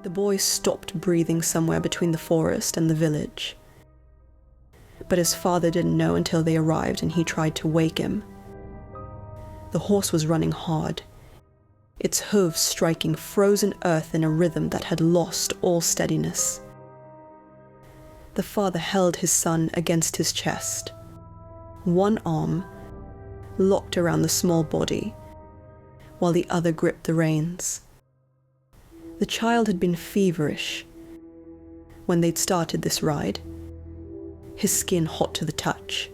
The boy stopped breathing somewhere between the forest and the village. But his father didn't know until they arrived and he tried to wake him. The horse was running hard, its hooves striking frozen earth in a rhythm that had lost all steadiness. The father held his son against his chest, one arm locked around the small body, while the other gripped the reins. The child had been feverish when they'd started this ride, his skin hot to the touch,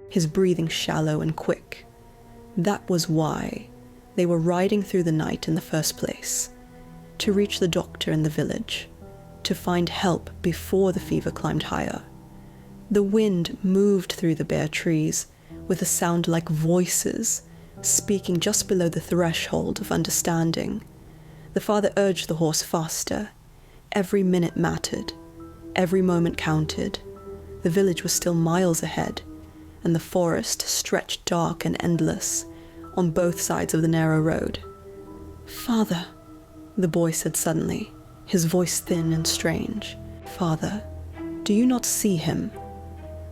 his breathing shallow and quick. That was why they were riding through the night in the first place, to reach the doctor in the village, to find help before the fever climbed higher. The wind moved through the bare trees with a sound like voices speaking just below the threshold of understanding. The father urged the horse faster. Every minute mattered. Every moment counted. The village was still miles ahead, and the forest stretched dark and endless on both sides of the narrow road. "Father," the boy said suddenly, his voice thin and strange. "Father, do you not see him?"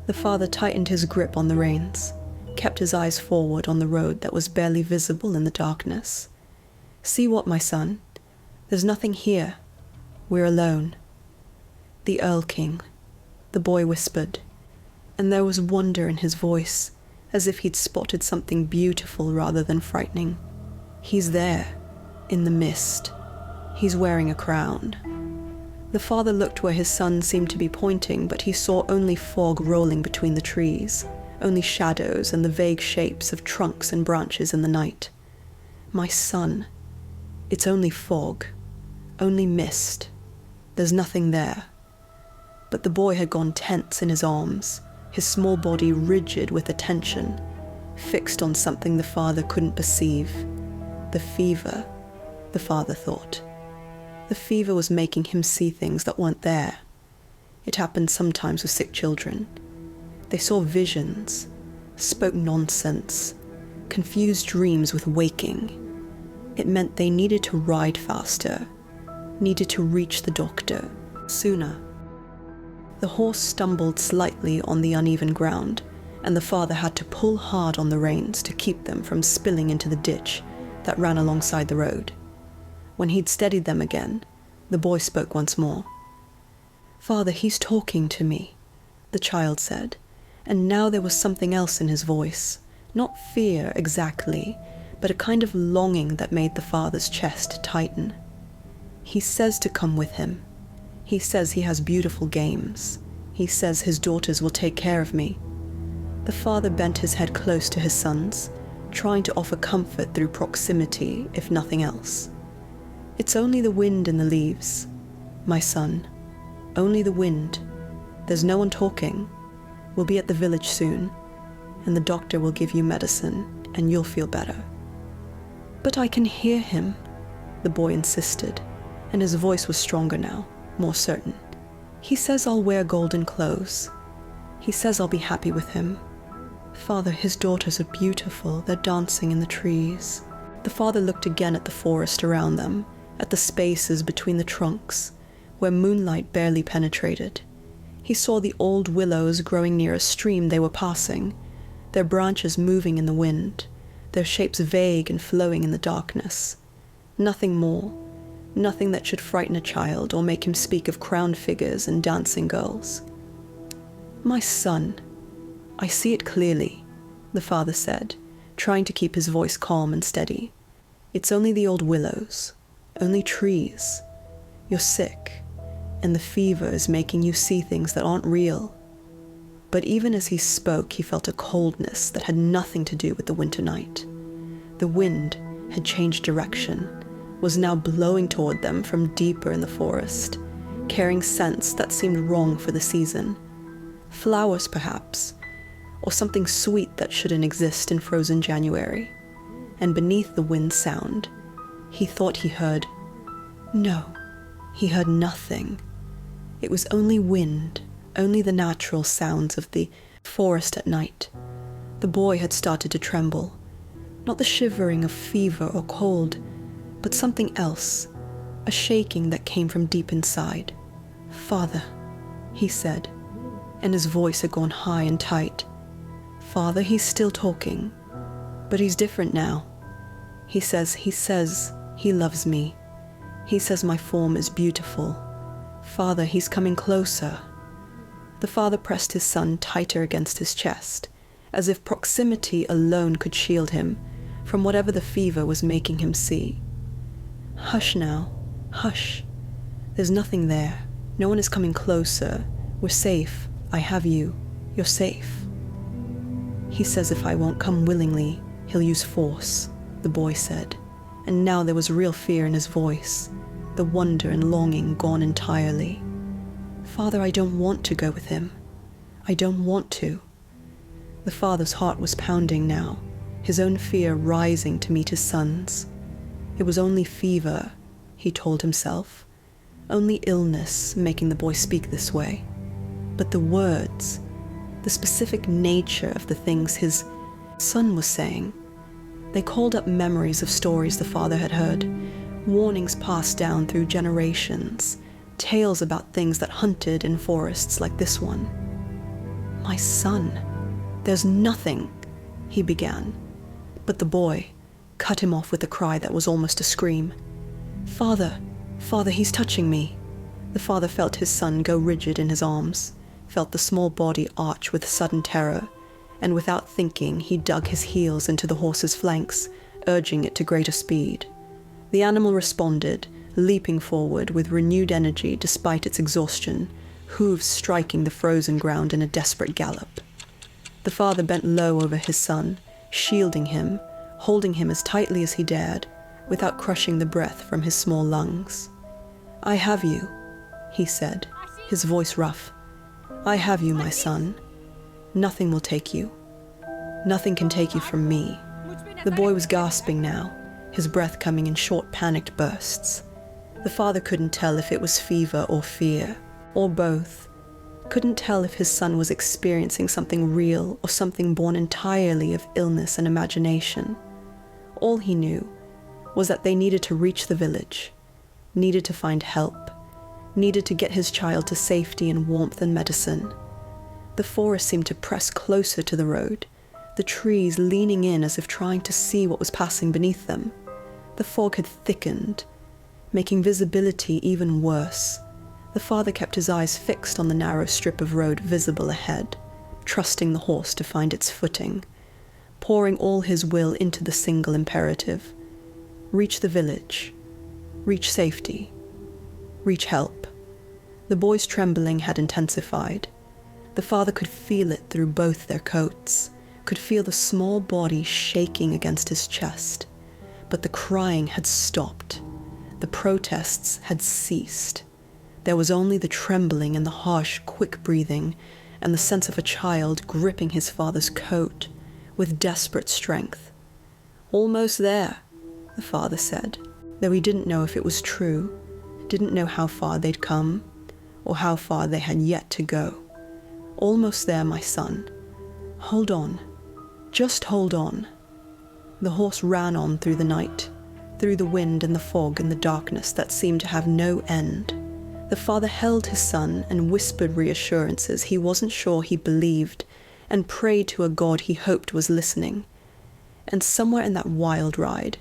The father tightened his grip on the reins, kept his eyes forward on the road that was barely visible in the darkness. "See what, my son? There's nothing here. We're alone." "The Erlkönig," the boy whispered, and there was wonder in his voice, as if he'd spotted something beautiful rather than frightening. "He's there, in the mist. He's wearing a crown." The father looked where his son seemed to be pointing, but he saw only fog rolling between the trees, only shadows and the vague shapes of trunks and branches in the night. "My son, it's only fog, only mist. There's nothing there." But the boy had gone tense in his arms, his small body rigid with attention, fixed on something the father couldn't perceive. The fever, the father thought. The fever was making him see things that weren't there. It happened sometimes with sick children. They saw visions, spoke nonsense, confused dreams with waking. It meant they needed to ride faster, needed to reach the doctor sooner. The horse stumbled slightly on the uneven ground, and the father had to pull hard on the reins to keep them from spilling into the ditch that ran alongside the road. When he'd steadied them again, the boy spoke once more. "Father, he's talking to me," the child said, and now there was something else in his voice. Not fear exactly, but a kind of longing that made the father's chest tighten. "He says to come with him. He says he has beautiful games. He says his daughters will take care of me." The father bent his head close to his son's, trying to offer comfort through proximity, if nothing else. "It's only the wind in the leaves, my son. Only the wind. There's no one talking. We'll be at the village soon, and the doctor will give you medicine, and you'll feel better." "But I can hear him," the boy insisted, and his voice was stronger now, more certain. "He says I'll wear golden clothes. He says I'll be happy with him. Father, his daughters are beautiful. They're dancing in the trees." The father looked again at the forest around them, at the spaces between the trunks, where moonlight barely penetrated. He saw the old willows growing near a stream they were passing, their branches moving in the wind, their shapes vague and flowing in the darkness. Nothing more. Nothing that should frighten a child or make him speak of crowned figures and dancing girls. "My son, I see it clearly," the father said, trying to keep his voice calm and steady. "It's only the old willows, only trees. You're sick, and the fever is making you see things that aren't real." But even as he spoke, he felt a coldness that had nothing to do with the winter night. The wind had changed direction, was now blowing toward them from deeper in the forest, carrying scents that seemed wrong for the season. Flowers, perhaps, or something sweet that shouldn't exist in frozen January. And beneath the wind sound, he thought he heard... No, he heard nothing. It was only wind, only the natural sounds of the forest at night. The boy had started to tremble. Not the shivering of fever or cold, but something else, a shaking that came from deep inside. "Father," he said, and his voice had gone high and tight. "Father," he's still talking, but he's different now. He says he loves me. He says my form is beautiful. "Father," he's coming closer. The father pressed his son tighter against his chest, as if proximity alone could shield him from whatever the fever was making him see. "Hush now, hush. There's nothing there. No one is coming closer. We're safe. I have you. You're safe." "He says if I won't come willingly, he'll use force," the boy said, and now there was real fear in his voice, the wonder and longing gone entirely. "Father, I don't want to go with him. I don't want to." The father's heart was pounding now, his own fear rising to meet his son's. It was only fever, he told himself, only illness making the boy speak this way. But the words, the specific nature of the things his son was saying, they called up memories of stories the father had heard, warnings passed down through generations, tales about things that hunted in forests like this one. "My son, there's nothing," he began, but the boy cut him off with a cry that was almost a scream. "Father, Father, he's touching me." The father felt his son go rigid in his arms, felt the small body arch with sudden terror, and without thinking he dug his heels into the horse's flanks, urging it to greater speed. The animal responded, leaping forward with renewed energy despite its exhaustion, hooves striking the frozen ground in a desperate gallop. The father bent low over his son, shielding him, holding him as tightly as he dared, without crushing the breath from his small lungs. "I have you," he said, his voice rough. "I have you, my son. Nothing will take you. Nothing can take you from me." The boy was gasping now, his breath coming in short, panicked bursts. The father couldn't tell if it was fever or fear, or both. Couldn't tell if his son was experiencing something real or something born entirely of illness and imagination. All he knew was that they needed to reach the village, needed to find help, needed to get his child to safety and warmth and medicine. The forest seemed to press closer to the road, the trees leaning in as if trying to see what was passing beneath them. The fog had thickened, making visibility even worse. The father kept his eyes fixed on the narrow strip of road visible ahead, trusting the horse to find its footing, pouring all his will into the single imperative: reach the village, reach safety, reach help. The boy's trembling had intensified. The father could feel it through both their coats, could feel the small body shaking against his chest. But the crying had stopped. The protests had ceased. There was only the trembling and the harsh, quick breathing, and the sense of a child gripping his father's coat with desperate strength. "Almost there," the father said, though he didn't know if it was true, didn't know how far they'd come, or how far they had yet to go. "Almost there, my son. Hold on. Just hold on." The horse ran on through the night, through the wind and the fog and the darkness that seemed to have no end. The father held his son and whispered reassurances he wasn't sure he believed, and prayed to a God he hoped was listening. And somewhere in that wild ride,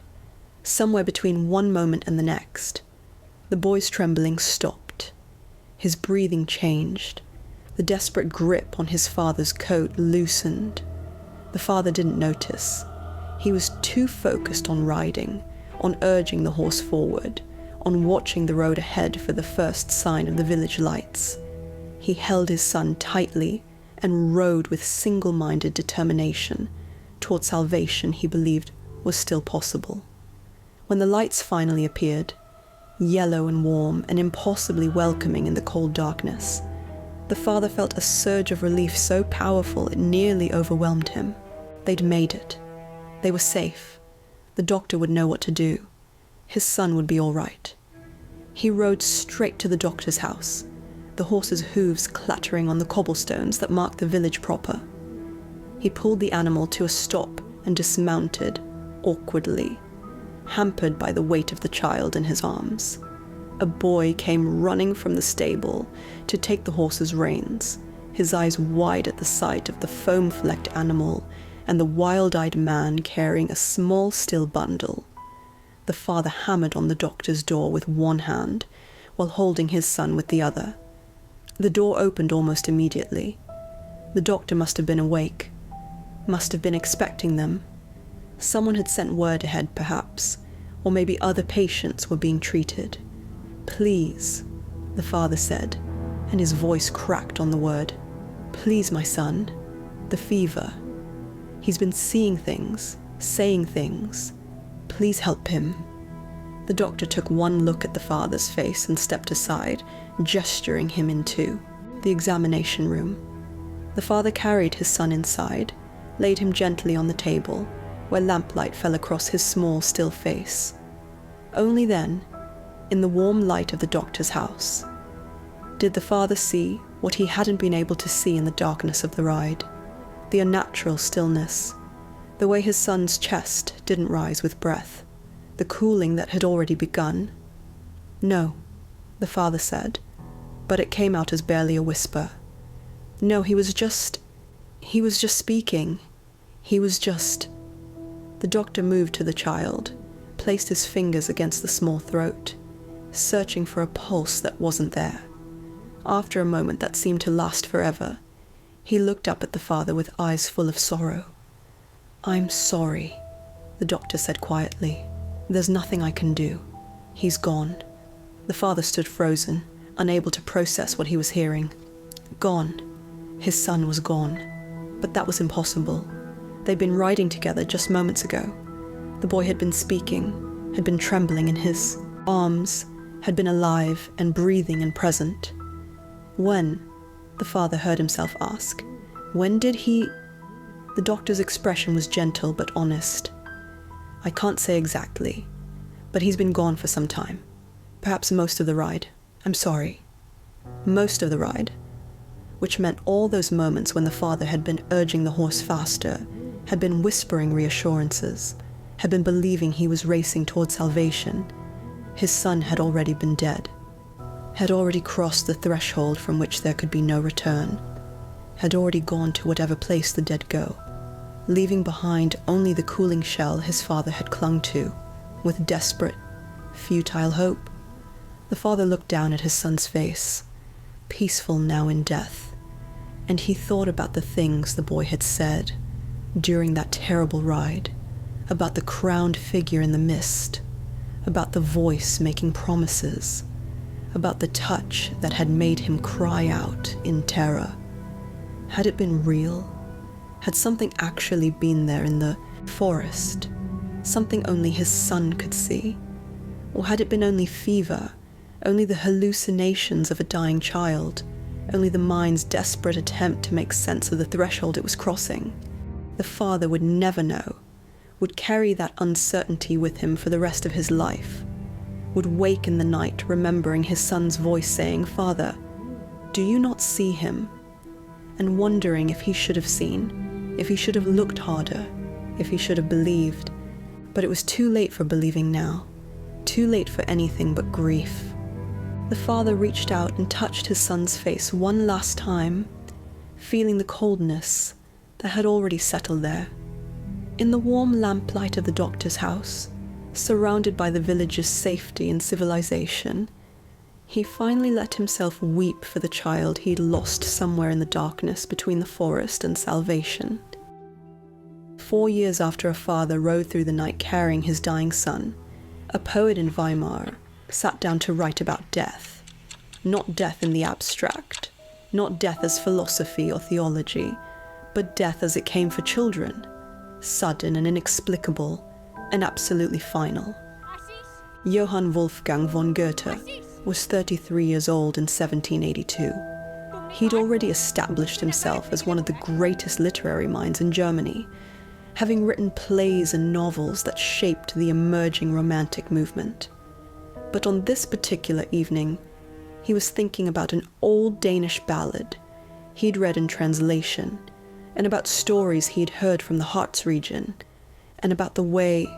somewhere between one moment and the next, the boy's trembling stopped. His breathing changed. The desperate grip on his father's coat loosened. The father didn't notice. He was too focused on riding, on urging the horse forward, on watching the road ahead for the first sign of the village lights. He held his son tightly and rode with single-minded determination toward salvation he believed was still possible. When the lights finally appeared, yellow and warm and impossibly welcoming in the cold darkness, the father felt a surge of relief so powerful it nearly overwhelmed him. They'd made it. They were safe. The doctor would know what to do. His son would be all right. He rode straight to the doctor's house, the horse's hooves clattering on the cobblestones that marked the village proper. He pulled the animal to a stop and dismounted, awkwardly, hampered by the weight of the child in his arms. a boy came running from the stable to take the horse's reins, his eyes wide at the sight of the foam-flecked animal and the wild-eyed man carrying a small steel bundle. The father hammered on the doctor's door with one hand, while holding his son with the other. The door opened almost immediately. The doctor must have been awake, must have been expecting them. Someone had sent word ahead, perhaps, or maybe other patients were being treated. "Please," the father said, and his voice cracked on the word. "Please, my son. The fever. He's been seeing things, saying things. Please help him." The doctor took one look at the father's face and stepped aside, gesturing him into the examination room. The father carried his son inside, laid him gently on the table, where lamplight fell across his small, still face. Only then, in the warm light of the doctor's house, did the father see what he hadn't been able to see in the darkness of the ride, the unnatural stillness, the way his son's chest didn't rise with breath, the cooling that had already begun. "No," the father said, but it came out as barely a whisper. "No, he was just speaking. He was just..." The doctor moved to the child, placed his fingers against the small throat, searching for a pulse that wasn't there. After a moment that seemed to last forever, he looked up at the father with eyes full of sorrow. "I'm sorry," the doctor said quietly. "There's nothing I can do. He's gone." The father stood frozen, unable to process what he was hearing. Gone. His son was gone. But that was impossible. They'd been riding together just moments ago. The boy had been speaking, had been trembling in his arms, had been alive and breathing and present. When? The father heard himself ask. When did he... The doctor's expression was gentle but honest. "I can't say exactly, but he's been gone for some time. Perhaps most of the ride. I'm sorry. Most of the ride." Which meant all those moments when the father had been urging the horse faster, had been whispering reassurances, had been believing he was racing toward salvation. His son had already been dead, had already crossed the threshold from which there could be no return, had already gone to whatever place the dead go, leaving behind only the cooling shell his father had clung to, with desperate, futile hope. The father looked down at his son's face, peaceful now in death, and he thought about the things the boy had said during that terrible ride, about the crowned figure in the mist, about the voice making promises, about the touch that had made him cry out in terror. Had it been real? Had something actually been there in the forest? Something only his son could see? Or had it been only fever, only the hallucinations of a dying child, only the mind's desperate attempt to make sense of the threshold it was crossing? The father would never know, would carry that uncertainty with him for the rest of his life, would wake in the night remembering his son's voice saying, "Father, do you not see him?" and wondering if he should have seen, if he should have looked harder, if he should have believed. But it was too late for believing now, too late for anything but grief. The father reached out and touched his son's face one last time, feeling the coldness that had already settled there. In the warm lamplight of the doctor's house, surrounded by the village's safety and civilization, he finally let himself weep for the child he'd lost somewhere in the darkness between the forest and salvation. 4 years after a father rode through the night carrying his dying son, a poet in Weimar sat down to write about death. Not death in the abstract, not death as philosophy or theology, but death as it came for children, sudden and inexplicable, and absolutely final. Johann Wolfgang von Goethe was 33 years old in 1782. He'd already established himself as one of the greatest literary minds in Germany, having written plays and novels that shaped the emerging Romantic movement. But on this particular evening, he was thinking about an old Danish ballad he'd read in translation, and about stories he'd heard from the Harz region, and about the way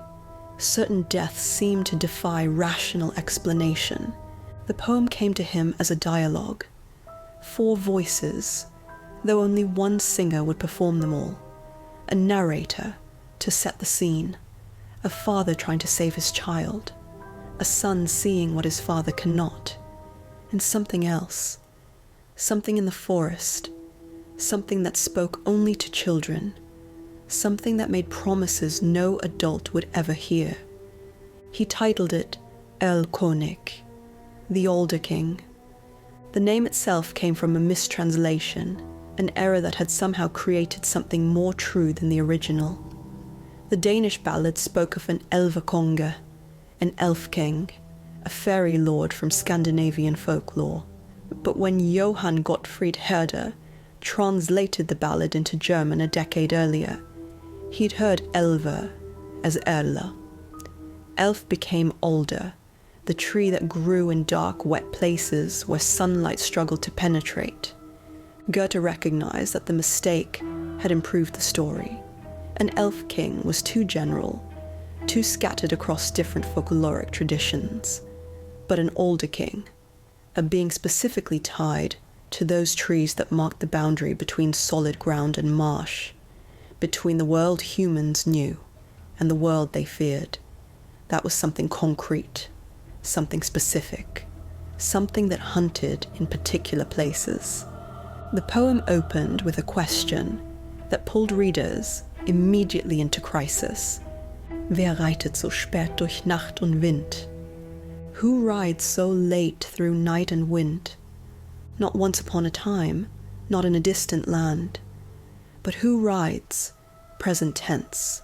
certain deaths seemed to defy rational explanation, The poem came to him as a dialogue. 4 voices, though only one singer would perform them all. A narrator to set the scene. A father trying to save his child. A son seeing what his father cannot. And something else. Something in the forest. Something that spoke only to children. Something that made promises no adult would ever hear. He titled it Erlkönig, the older king. The name itself came from a mistranslation, an error that had somehow created something more true than the original. The Danish ballad spoke of an Erlkönig, an elf king, a fairy lord from Scandinavian folklore. But when Johann Gottfried Herder translated the ballad into German a decade earlier, he'd heard Elver as Erla. Elf became older, the tree that grew in dark, wet places where sunlight struggled to penetrate. Goethe recognized that the mistake had improved the story. An elf king was too general, too scattered across different folkloric traditions. But an older king, a being specifically tied to those trees that marked the boundary between solid ground and marsh, between the world humans knew and the world they feared. That was something concrete, something specific, something that hunted in particular places. The poem opened with a question that pulled readers immediately into crisis. Wer reitet so spät durch Nacht und Wind? Who rides so late through night and wind? Not once upon a time, not in a distant land, but who rides, present tense,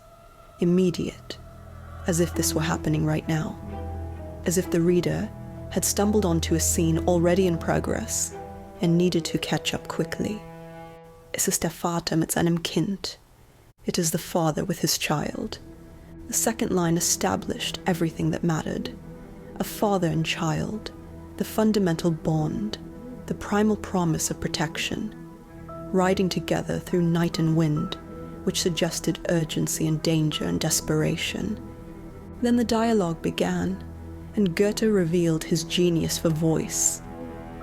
immediate, as if this were happening right now, as if the reader had stumbled onto a scene already in progress and needed to catch up quickly. Es ist der Vater mit seinem Kind. It is the father with his child. The second line established everything that mattered. A father and child, the fundamental bond, the primal promise of protection, riding together through night and wind, which suggested urgency and danger and desperation. Then the dialogue began, and Goethe revealed his genius for voice.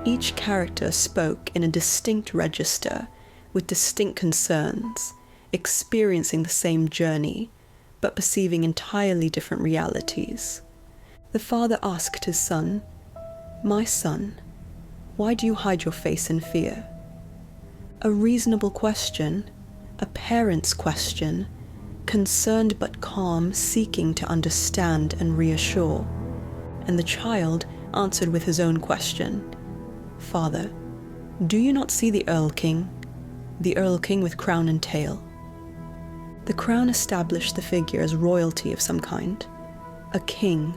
Each character spoke in a distinct register, with distinct concerns, experiencing the same journey, but perceiving entirely different realities. The father asked his son, "My son, why do you hide your face in fear?" A reasonable question, a parent's question, concerned but calm, seeking to understand and reassure. And the child answered with his own question, "Father, do you not see the Earl King with crown and tail?" The crown established the figure as royalty of some kind, a king,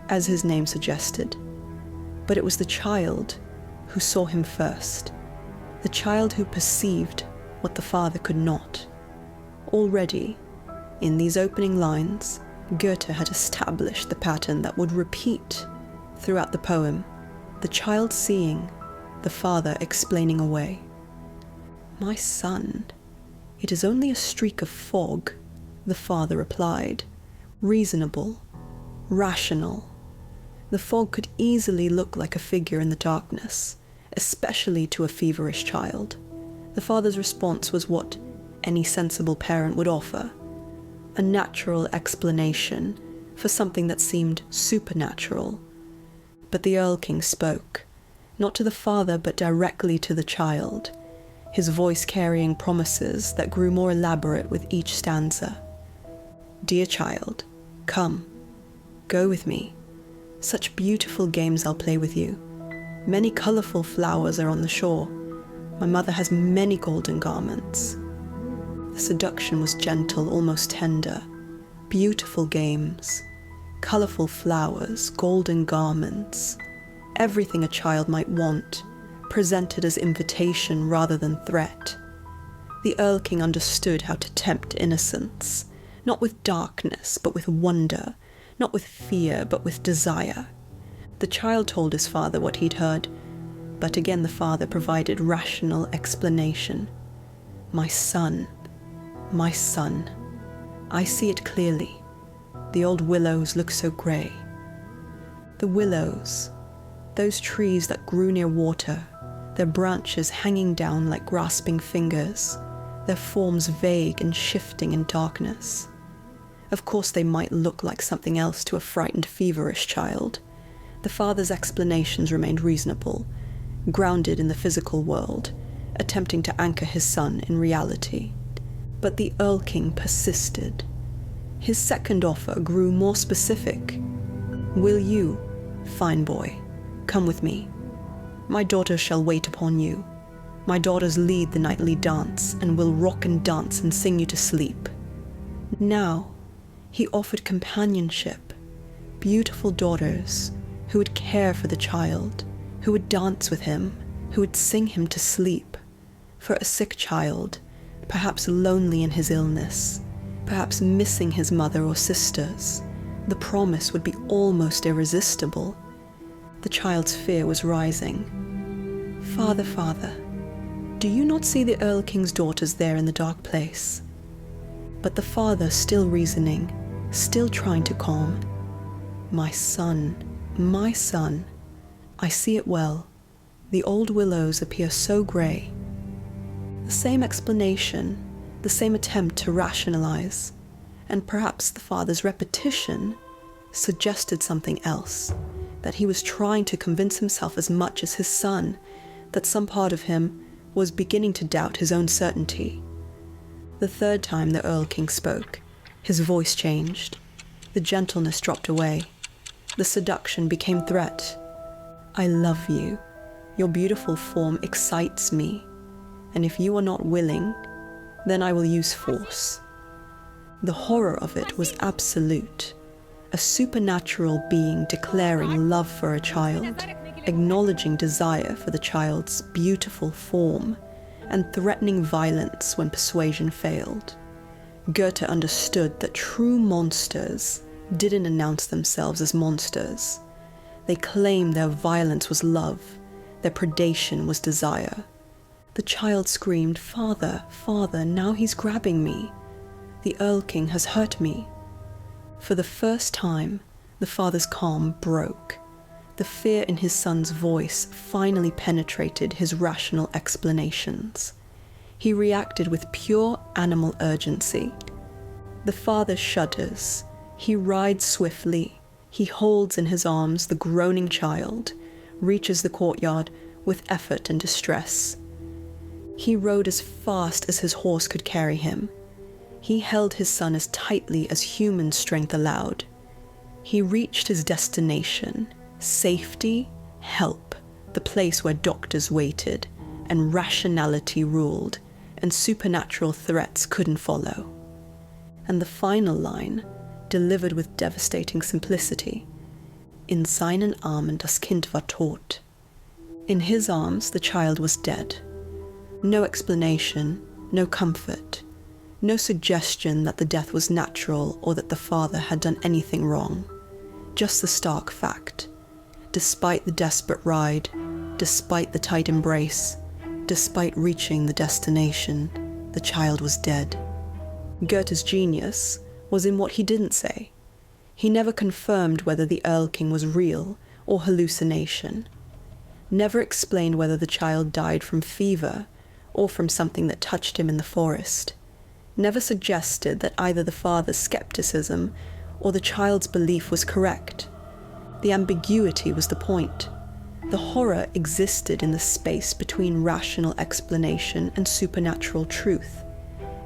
as his name suggested. But it was the child who saw him first, the child who perceived what the father could not. Already, in these opening lines, Goethe had established the pattern that would repeat throughout the poem, the child seeing, the father explaining away. "My son, it is only a streak of fog," the father replied, reasonable, rational. The fog could easily look like a figure in the darkness, especially to a feverish child. The father's response was what any sensible parent would offer, a natural explanation for something that seemed supernatural. But the Earl King spoke, not to the father but directly to the child, his voice carrying promises that grew more elaborate with each stanza. "Dear child, come, go with me. Such beautiful games I'll play with you. Many colourful flowers are on the shore. My mother has many golden garments." The seduction was gentle, almost tender. Beautiful games, colourful flowers, golden garments, everything a child might want, presented as invitation rather than threat. The Earl King understood how to tempt innocence, not with darkness, but with wonder, not with fear, but with desire. The child told his father what he'd heard, but again the father provided rational explanation. My son, I see it clearly. The old willows look so grey." The willows, Those trees that grew near water, their branches hanging down like grasping fingers, their forms vague and shifting in darkness. Of course they might look like something else to a frightened, feverish child. The father's explanations remained reasonable, grounded in the physical world, attempting to anchor his son in reality. But the Erlking persisted. His second offer grew more specific. "Will you, fine boy, come with me? My daughters shall wait upon you. My daughters lead the nightly dance, and will rock and dance and sing you to sleep." Now, he offered companionship, beautiful daughters who would care for the child, who would dance with him, who would sing him to sleep. For a sick child, perhaps lonely in his illness, perhaps missing his mother or sisters, the promise would be almost irresistible. The child's fear was rising. "Father, father, do you not see the Erlking's daughters there in the dark place?" But the father, still reasoning, still trying to calm. My son, I see it well. The old willows appear so grey." The same explanation, the same attempt to rationalize, and perhaps the father's repetition suggested something else, that he was trying to convince himself as much as his son, that some part of him was beginning to doubt his own certainty. The third time the Erlking spoke, his voice changed. The gentleness dropped away. The seduction became threat. "I love you. Your beautiful form excites me. And if you are not willing, then I will use force." The horror of it was absolute. A supernatural being declaring love for a child, acknowledging desire for the child's beautiful form, and threatening violence when persuasion failed. Goethe understood that true monsters didn't announce themselves as monsters. They claimed their violence was love, their predation was desire. The child screamed, "Father, father, now he's grabbing me. The Erlking has hurt me." For the first time, the father's calm broke. The fear in his son's voice finally penetrated his rational explanations. He reacted with pure animal urgency. The father shudders. He rides swiftly. He holds in his arms the groaning child, reaches the courtyard with effort and distress. He rode as fast as his horse could carry him. He held his son as tightly as human strength allowed. He reached his destination, safety, help, the place where doctors waited, and rationality ruled, and supernatural threats couldn't follow. And the final line, delivered with devastating simplicity, "In seinen Armen das Kind war tot." In his arms, the child was dead. No explanation, no comfort, no suggestion that the death was natural or that the father had done anything wrong. Just the stark fact. Despite the desperate ride, despite the tight embrace, despite reaching the destination, the child was dead. Goethe's genius was in what he didn't say. He never confirmed whether the Erlking was real or hallucination. Never explained whether the child died from fever or from something that touched him in the forest. Never suggested that either the father's skepticism or the child's belief was correct. The ambiguity was the point. The horror existed in the space between rational explanation and supernatural truth,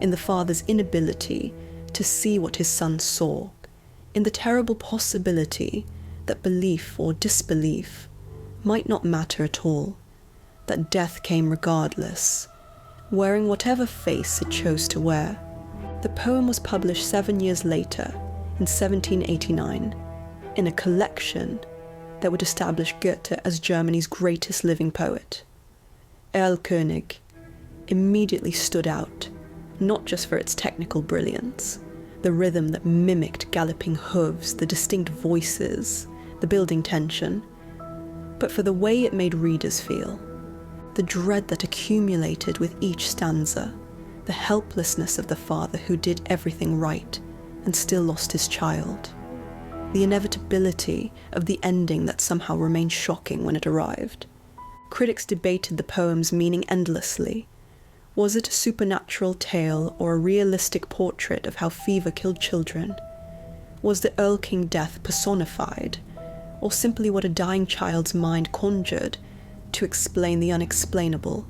in the father's inability to see what his son saw, in the terrible possibility that belief or disbelief might not matter at all, that death came regardless, wearing whatever face it chose to wear. The poem was published 7 years later, in 1789, in a collection that would establish Goethe as Germany's greatest living poet. Erlkönig immediately stood out, not just for its technical brilliance, the rhythm that mimicked galloping hooves, the distinct voices, the building tension, but for the way it made readers feel, the dread that accumulated with each stanza, the helplessness of the father who did everything right and still lost his child. the inevitability of the ending that somehow remained shocking when it arrived. Critics debated the poem's meaning endlessly. Was it a supernatural tale or a realistic portrait of how fever killed children? Was the Erlkönig death personified, or simply what a dying child's mind conjured to explain the unexplainable?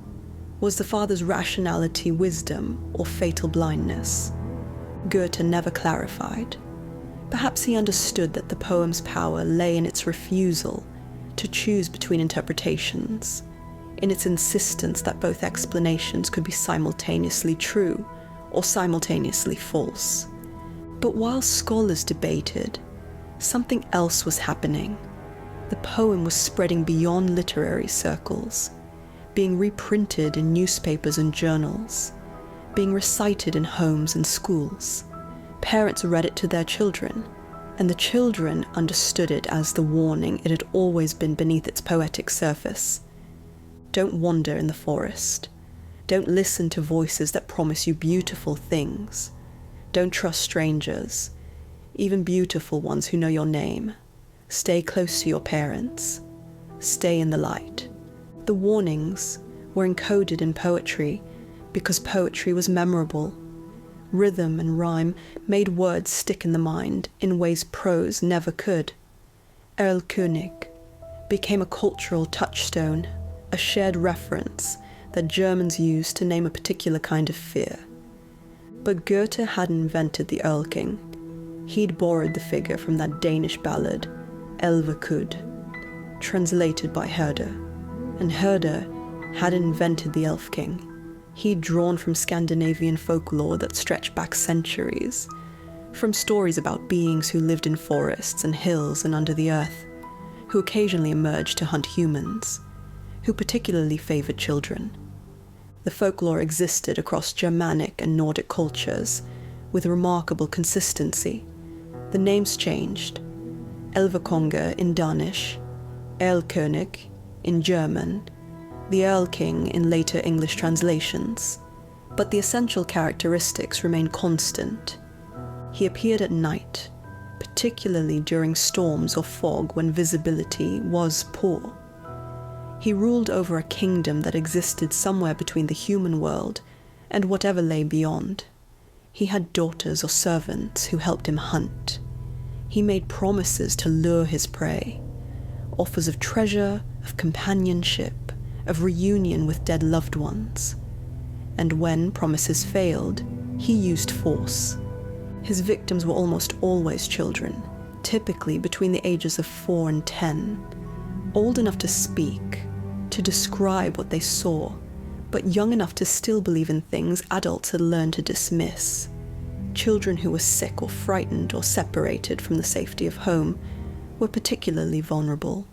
Was the father's rationality wisdom or fatal blindness? Goethe never clarified. Perhaps he understood that the poem's power lay in its refusal to choose between interpretations, in its insistence that both explanations could be simultaneously true or simultaneously false. But while scholars debated, something else was happening. The poem was spreading beyond literary circles, being reprinted in newspapers and journals, being recited in homes and schools. Parents read it to their children, and the children understood it as the warning it had always been beneath its poetic surface. Don't wander in the forest. Don't listen to voices that promise you beautiful things. Don't trust strangers, even beautiful ones who know your name. Stay close to your parents. Stay in the light. The warnings were encoded in poetry because poetry was memorable. Rhythm and rhyme made words stick in the mind in ways prose never could. Erlkönig became a cultural touchstone, a shared reference that Germans used to name a particular kind of fear. But Goethe hadn't invented the Erlking. He'd borrowed the figure from that Danish ballad, Erlkönig, translated by Herder. And Herder hadn't invented the Elf King. He'd drawn from Scandinavian folklore that stretched back centuries, from stories about beings who lived in forests and hills and under the earth, who occasionally emerged to hunt humans, who particularly favored children. The folklore existed across Germanic and Nordic cultures with remarkable consistency. The names changed. Elverkonge in Danish, Erlkönig in German, the Erlking in later English translations, but the essential characteristics remained constant. He appeared at night, particularly during storms or fog when visibility was poor. He ruled over a kingdom that existed somewhere between the human world and whatever lay beyond. He had daughters or servants who helped him hunt. He made promises to lure his prey, offers of treasure, of companionship, of reunion with dead loved ones. And when promises failed, he used force. His victims were almost always children, typically between the ages of 4 and 10, old enough to speak, to describe what they saw, but young enough to still believe in things adults had learned to dismiss. Children who were sick or frightened or separated from the safety of home were particularly vulnerable.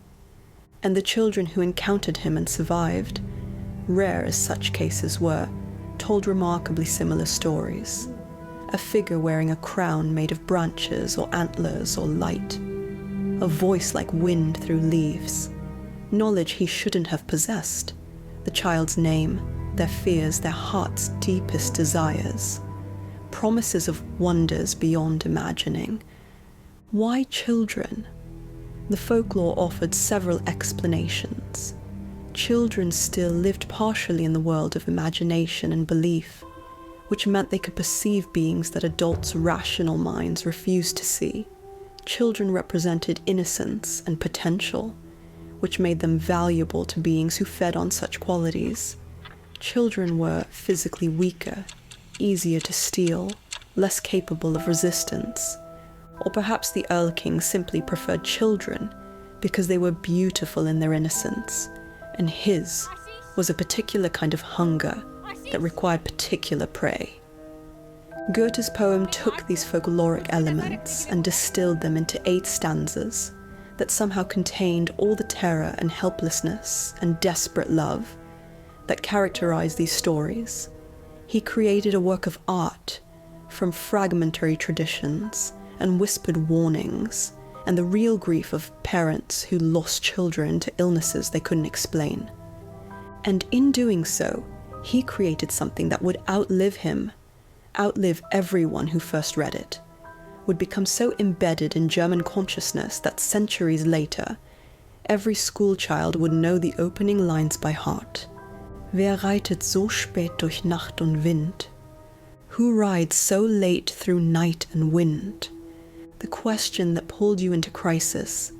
And the children who encountered him and survived, rare as such cases were, told remarkably similar stories. A figure wearing a crown made of branches or antlers or light. A voice like wind through leaves. Knowledge he shouldn't have possessed. The child's name, their fears, their heart's deepest desires. Promises of wonders beyond imagining. Why children? The folklore offered several explanations. Children still lived partially in the world of imagination and belief, which meant they could perceive beings that adults' rational minds refused to see. Children represented innocence and potential, which made them valuable to beings who fed on such qualities. Children were physically weaker, easier to steal, less capable of resistance. Or perhaps the Erlking simply preferred children because they were beautiful in their innocence, and his was a particular kind of hunger that required particular prey. Goethe's poem took these folkloric elements and distilled them into 8 stanzas that somehow contained all the terror and helplessness and desperate love that characterized these stories. He created a work of art from fragmentary traditions and whispered warnings, and the real grief of parents who lost children to illnesses they couldn't explain. And in doing so, he created something that would outlive him, outlive everyone who first read it. would become so embedded in German consciousness that centuries later, every schoolchild would know the opening lines by heart. Wer reitet so spät durch Nacht und Wind? Who rides so late through night and wind? The question that pulled you into crisis,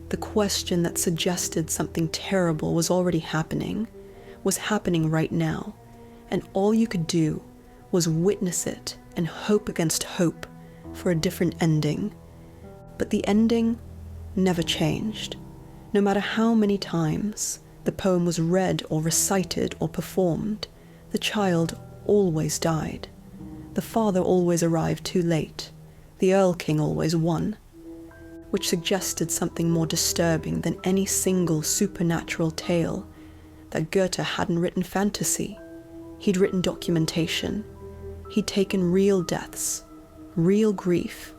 the question that suggested something terrible was already happening, was happening right now, and all you could do was witness it and hope against hope for a different ending. But the ending never changed. No matter how many times the poem was read or recited or performed, the child always died. The father always arrived too late. The Erlking always won, which suggested something more disturbing than any single supernatural tale, that Goethe hadn't written fantasy. He'd written documentation. He'd taken real deaths, real grief,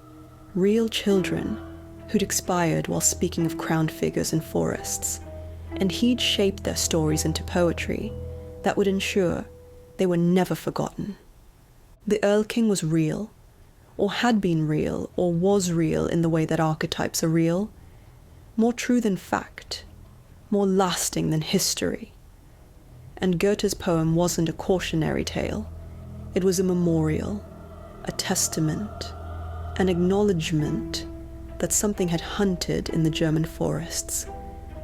real children who'd expired while speaking of crowned figures in forests, and he'd shaped their stories into poetry that would ensure they were never forgotten. The Erlking was real, or had been real, or was real in the way that archetypes are real, more true than fact, more lasting than history. And Goethe's poem wasn't a cautionary tale. It was a memorial, a testament, an acknowledgement that something had hunted in the German forests,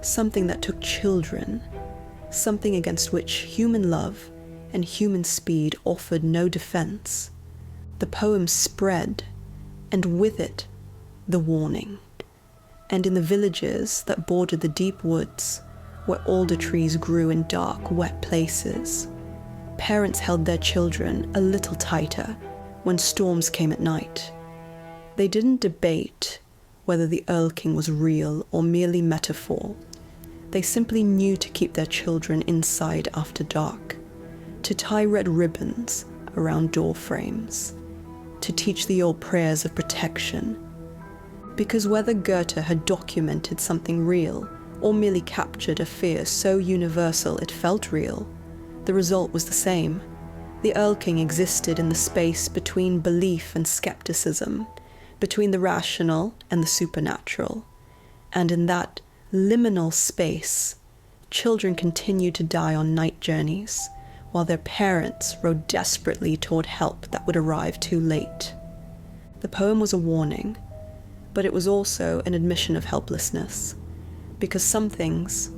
something that took children, something against which human love and human speed offered no defense. The poem spread, and with it, the warning. And in the villages that bordered the deep woods, where alder trees grew in dark, wet places, parents held their children a little tighter when storms came at night. They didn't debate whether the Erlking was real or merely metaphor. They simply knew to keep their children inside after dark, to tie red ribbons around door frames, to teach the old prayers of protection. Because whether Goethe had documented something real or merely captured a fear so universal it felt real, the result was the same. The Erlking existed in the space between belief and skepticism, between the rational and the supernatural. And in that liminal space, children continued to die on night journeys, while their parents rode desperately toward help that would arrive too late. The poem was a warning, but it was also an admission of helplessness, because some things,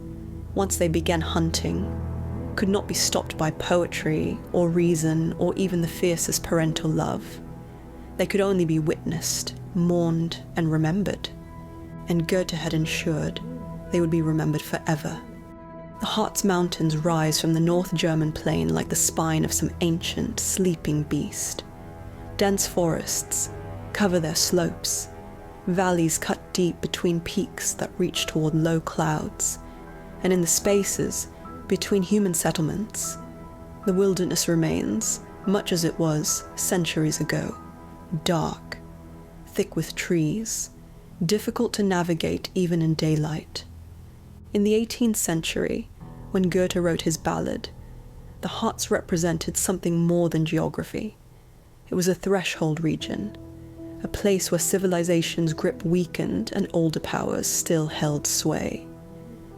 once they began hunting, could not be stopped by poetry or reason or even the fiercest parental love. They could only be witnessed, mourned, and remembered. And Goethe had ensured they would be remembered forever. The Harz Mountains rise from the North German plain like the spine of some ancient, sleeping beast. Dense forests cover their slopes. Valleys cut deep between peaks that reach toward low clouds. And in the spaces between human settlements, the wilderness remains, much as it was centuries ago, dark, thick with trees, difficult to navigate even in daylight. In the 18th century, when Goethe wrote his ballad, the Harz represented something more than geography. It was a threshold region, a place where civilization's grip weakened and older powers still held sway.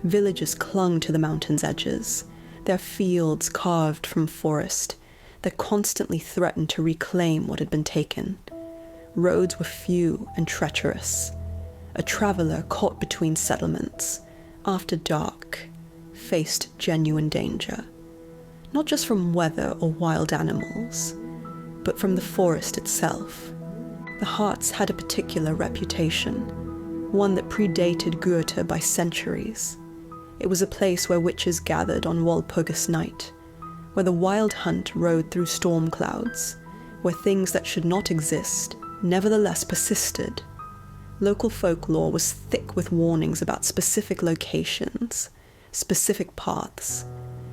Villages clung to the mountain's edges, their fields carved from forest that constantly threatened to reclaim what had been taken. Roads were few and treacherous. A traveler caught between settlements, after dark, faced genuine danger, not just from weather or wild animals, but from the forest itself. The Harz had a particular reputation, one that predated Goethe by centuries. It was a place where witches gathered on Walpurgis night, where the wild hunt rode through storm clouds, where things that should not exist nevertheless persisted. Local folklore was thick with warnings about specific locations, specific paths,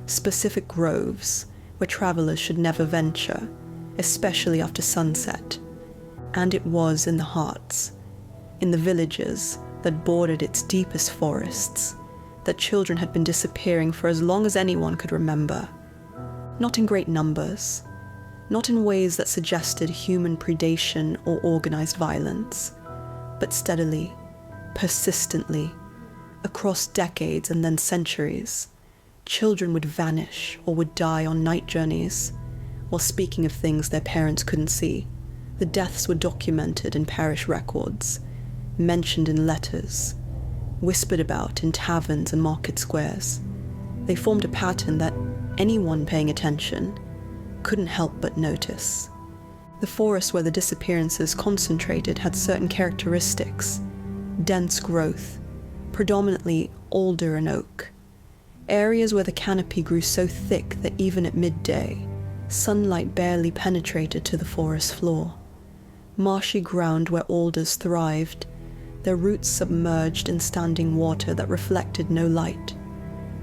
specific groves where travelers should never venture, especially after sunset. And it was in the Harz, in the villages that bordered its deepest forests, that children had been disappearing for as long as anyone could remember. Not in great numbers, not in ways that suggested human predation or organized violence, but steadily, persistently, across decades and then centuries, children would vanish or would die on night journeys, while speaking of things their parents couldn't see. The deaths were documented in parish records, mentioned in letters, whispered about in taverns and market squares. They formed a pattern that anyone paying attention couldn't help but notice. The forest where the disappearances concentrated had certain characteristics: dense growth, predominantly alder and oak. Areas where the canopy grew so thick that even at midday, sunlight barely penetrated to the forest floor. Marshy ground where alders thrived, their roots submerged in standing water that reflected no light.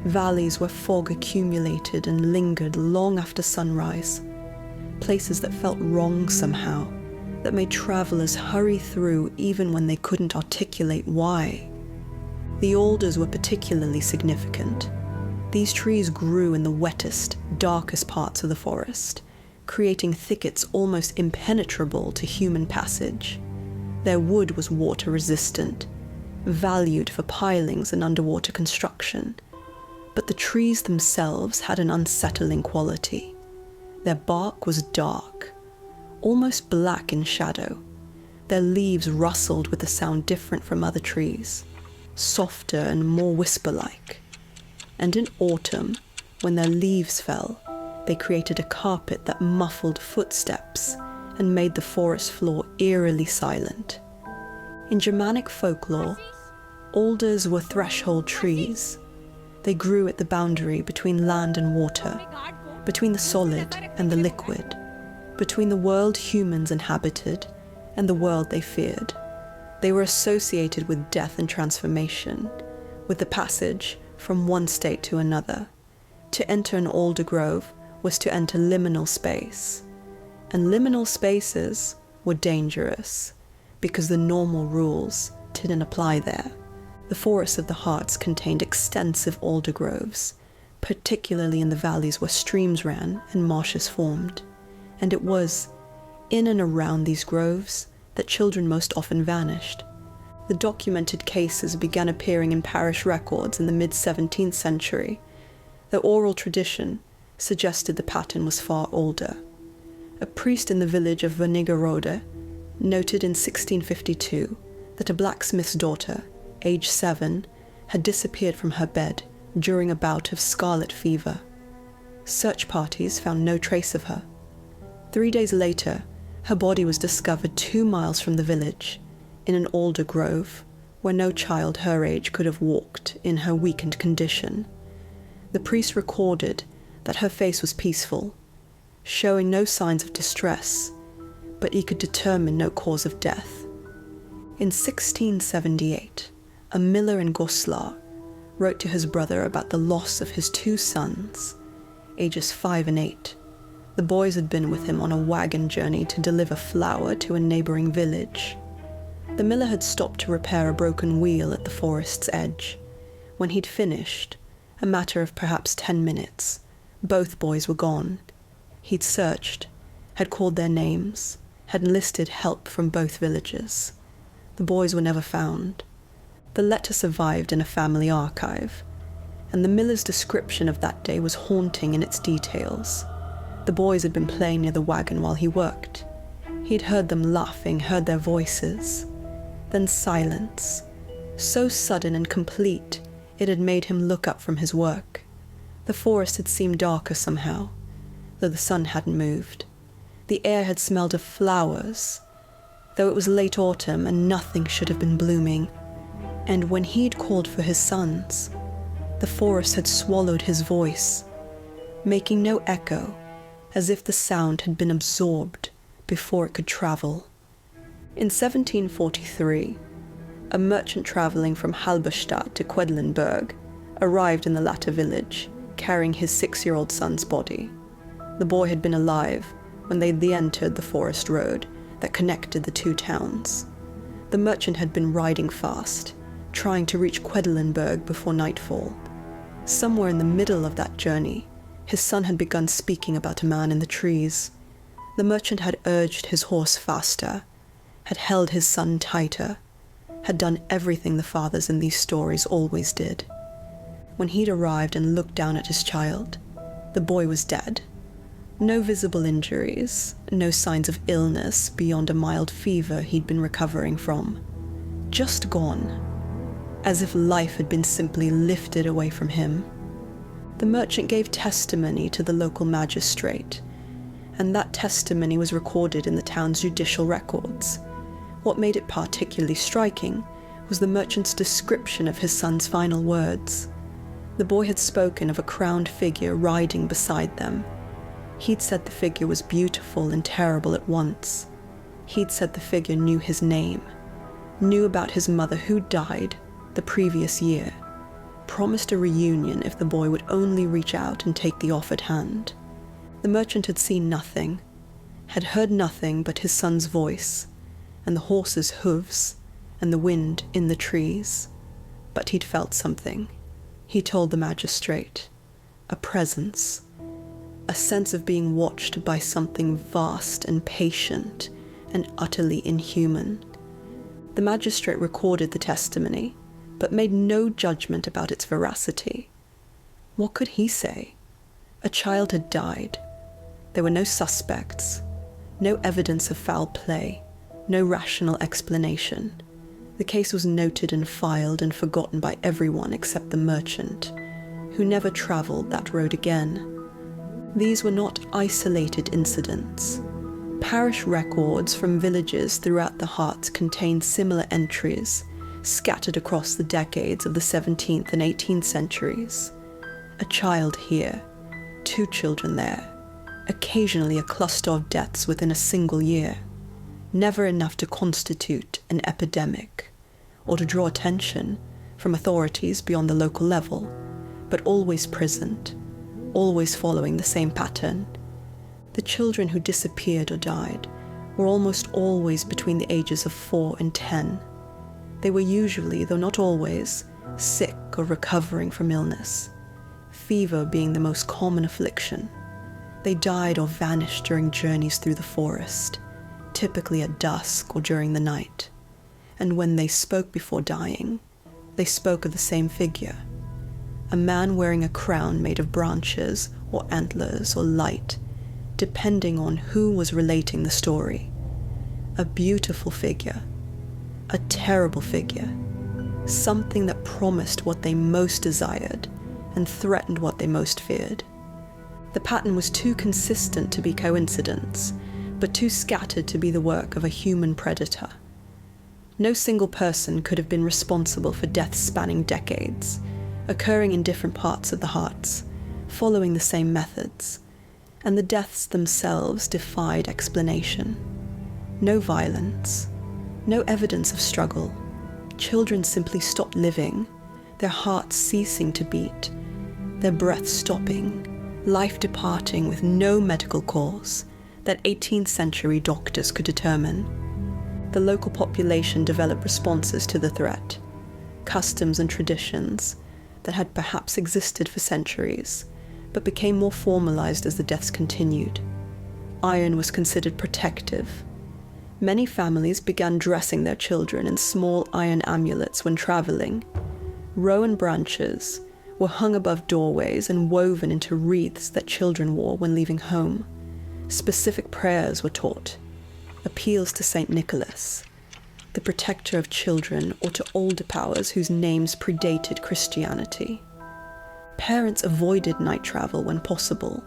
Valleys where fog accumulated and lingered long after sunrise. Places that felt wrong somehow, that made travelers hurry through even when they couldn't articulate why. The alders were particularly significant. These trees grew in the wettest, darkest parts of the forest, creating thickets almost impenetrable to human passage. Their wood was water-resistant, valued for pilings and underwater construction. But the trees themselves had an unsettling quality. Their bark was dark, almost black in shadow. Their leaves rustled with a sound different from other trees, softer and more whisper-like. And in autumn, when their leaves fell, they created a carpet that muffled footsteps and made the forest floor eerily silent. In Germanic folklore, alders were threshold trees. They grew at the boundary between land and water, between the solid and the liquid, between the world humans inhabited and the world they feared. They were associated with death and transformation, with the passage from one state to another. To enter an alder grove was to enter liminal space, and liminal spaces were dangerous because the normal rules didn't apply there. The forests of the Harz contained extensive alder groves, particularly in the valleys where streams ran and marshes formed, and it was in and around these groves that children most often vanished. The documented cases began appearing in parish records in the mid-17th century. The oral tradition suggested the pattern was far older. A priest in the village of Wernigerode noted in 1652 that a blacksmith's daughter, aged 7, had disappeared from her bed during a bout of scarlet fever. Search parties found no trace of her. 3 days later, her body was discovered 2 miles from the village, in an alder grove, where no child her age could have walked in her weakened condition. The priest recorded that her face was peaceful, showing no signs of distress, but he could determine no cause of death. In 1678, a miller in Goslar wrote to his brother about the loss of his 2 sons, ages 5 and 8. The boys had been with him on a wagon journey to deliver flour to a neighboring village. The miller had stopped to repair a broken wheel at the forest's edge. When he'd finished, a matter of perhaps 10 minutes, both boys were gone. He'd searched, had called their names, had enlisted help from both villages. The boys were never found. The letter survived in a family archive, and the miller's description of that day was haunting in its details. The boys had been playing near the wagon while he worked. He'd heard them laughing, heard their voices. Then silence, so sudden and complete it had made him look up from his work. The forest had seemed darker somehow, though the sun hadn't moved. The air had smelled of flowers, though it was late autumn and nothing should have been blooming. And when he'd called for his sons, the forest had swallowed his voice, making no echo, as if the sound had been absorbed before it could travel. In 1743, a merchant travelling from Halberstadt to Quedlinburg arrived in the latter village, carrying his 6-year-old son's body. The boy had been alive when they entered the forest road that connected the 2 towns. The merchant had been riding fast, trying to reach Quedlinburg before nightfall. Somewhere in the middle of that journey, his son had begun speaking about a man in the trees. The merchant had urged his horse faster, had held his son tighter, had done everything the fathers in these stories always did. When he'd arrived and looked down at his child, the boy was dead. No visible injuries, no signs of illness beyond a mild fever he'd been recovering from. Just gone, as if life had been simply lifted away from him. The merchant gave testimony to the local magistrate, and that testimony was recorded in the town's judicial records. What made it particularly striking was the merchant's description of his son's final words. The boy had spoken of a crowned figure riding beside them. He'd said the figure was beautiful and terrible at once. He'd said the figure knew his name, knew about his mother who died the previous year, promised a reunion if the boy would only reach out and take the offered hand. The merchant had seen nothing, had heard nothing but his son's voice, and the horse's hooves, and the wind in the trees. But he'd felt something, he told the magistrate. A presence, a sense of being watched by something vast and patient and utterly inhuman. The magistrate recorded the testimony, but made no judgment about its veracity. What could he say? A child had died. There were no suspects, no evidence of foul play, no rational explanation. The case was noted and filed and forgotten by everyone except the merchant, who never travelled that road again. These were not isolated incidents. Parish records from villages throughout the Hearts contained similar entries, scattered across the decades of the 17th and 18th centuries. A child here, 2 children there, occasionally a cluster of deaths within a single year. Never enough to constitute an epidemic, or to draw attention from authorities beyond the local level, but always present, always following the same pattern. The children who disappeared or died were almost always between the ages of 4 and 10. They were usually, though not always, sick or recovering from illness, fever being the most common affliction. They died or vanished during journeys through the forest, typically at dusk or during the night. And when they spoke before dying, they spoke of the same figure, a man wearing a crown made of branches or antlers or light, depending on who was relating the story. A beautiful figure, a terrible figure, something that promised what they most desired and threatened what they most feared. The pattern was too consistent to be coincidence, but too scattered to be the work of a human predator. No single person could have been responsible for deaths spanning decades, occurring in different parts of the Hearts, following the same methods, and the deaths themselves defied explanation. No violence, no evidence of struggle. Children simply stopped living, their hearts ceasing to beat, their breath stopping, life departing with no medical cause that 18th century doctors could determine. The local population developed responses to the threat, customs and traditions that had perhaps existed for centuries, but became more formalized as the deaths continued. Iron was considered protective. Many families began dressing their children in small iron amulets when traveling. Rowan branches were hung above doorways and woven into wreaths that children wore when leaving home. Specific prayers were taught, appeals to Saint Nicholas, the protector of children, or to older powers whose names predated Christianity. Parents avoided night travel when possible.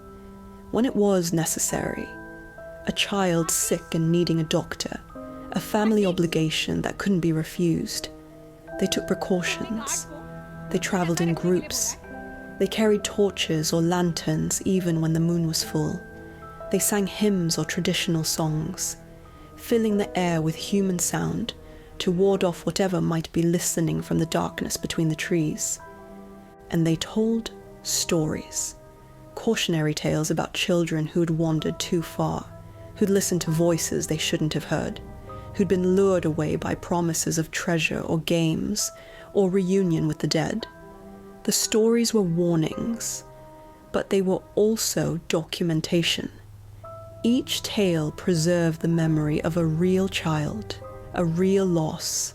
When it was necessary, a child sick and needing a doctor, a family obligation that couldn't be refused, they took precautions. They traveled in groups. They carried torches or lanterns even when the moon was full. They sang hymns or traditional songs, filling the air with human sound to ward off whatever might be listening from the darkness between the trees. And they told stories, cautionary tales about children who'd wandered too far, who'd listened to voices they shouldn't have heard, who'd been lured away by promises of treasure or games or reunion with the dead. The stories were warnings, but they were also documentation. Each tale preserved the memory of a real child, a real loss,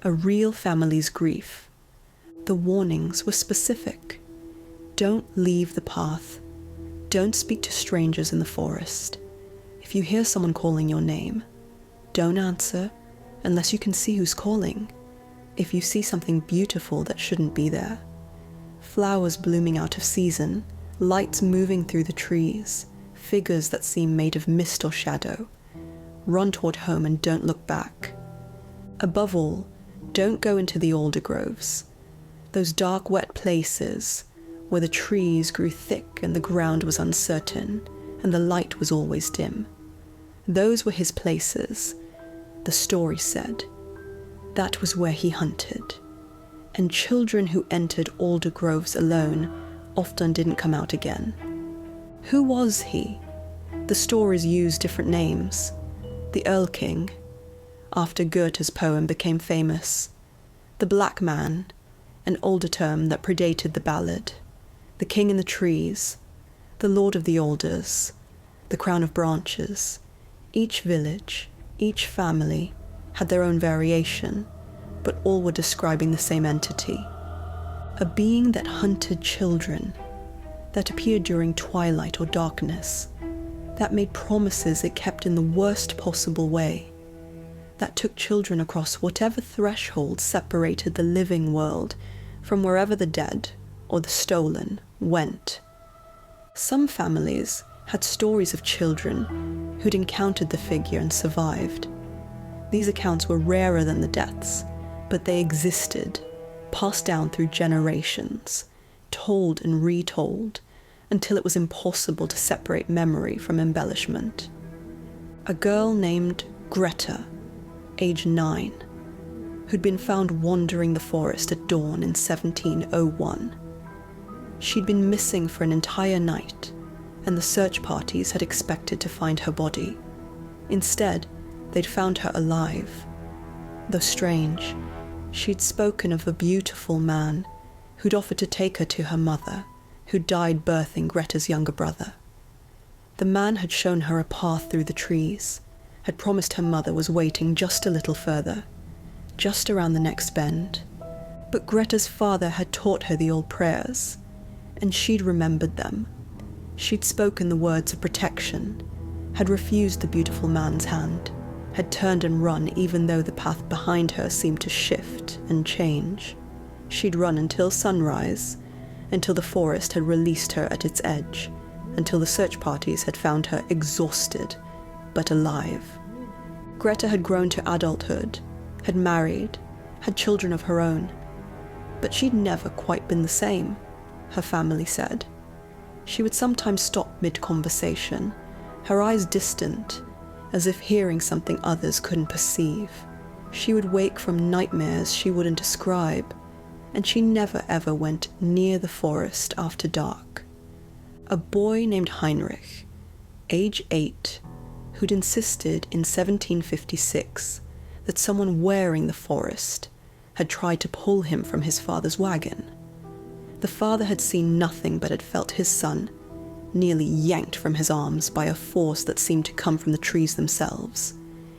a real family's grief. The warnings were specific. Don't leave the path. Don't speak to strangers in the forest. If you hear someone calling your name, don't answer unless you can see who's calling. If you see something beautiful that shouldn't be there, flowers blooming out of season, lights moving through the trees, figures that seem made of mist or shadow, run toward home and don't look back. Above all, don't go into the alder groves, those dark, wet places where the trees grew thick and the ground was uncertain and the light was always dim. Those were his places, the story said. That was where he hunted. And children who entered alder groves alone often didn't come out again. Who was he? The stories used different names. The Erlkönig, after Goethe's poem became famous. The Black Man, an older term that predated the ballad. The King in the Trees, the Lord of the Alders, the Crown of Branches. Each village, each family, had their own variation, but all were describing the same entity. A being that hunted children, that appeared during twilight or darkness, that made promises it kept in the worst possible way, that took children across whatever threshold separated the living world from wherever the dead or the stolen went. Some families had stories of children who'd encountered the figure and survived. These accounts were rarer than the deaths, but they existed, passed down through generations, told and retold, until it was impossible to separate memory from embellishment. A girl named Greta, age 9, who'd been found wandering the forest at dawn in 1701. She'd been missing for an entire night, and the search parties had expected to find her body. Instead, they'd found her alive. Though strange, she'd spoken of a beautiful man who'd offered to take her to her mother, who died birthing Greta's younger brother. The man had shown her a path through the trees, had promised her mother was waiting just a little further, just around the next bend. But Greta's father had taught her the old prayers, and she'd remembered them. She'd spoken the words of protection, had refused the beautiful man's hand, had turned and run even though the path behind her seemed to shift and change. She'd run until sunrise, until the forest had released her at its edge, until the search parties had found her exhausted, but alive. Greta had grown to adulthood, had married, had children of her own, but she'd never quite been the same, her family said. She would sometimes stop mid-conversation, her eyes distant, as if hearing something others couldn't perceive. She would wake from nightmares she wouldn't describe, and she never ever went near the forest after dark. A boy named Heinrich, age 8, who'd insisted in 1756 that someone wearing the forest had tried to pull him from his father's wagon. The father had seen nothing but had felt his son nearly yanked from his arms by a force that seemed to come from the trees themselves.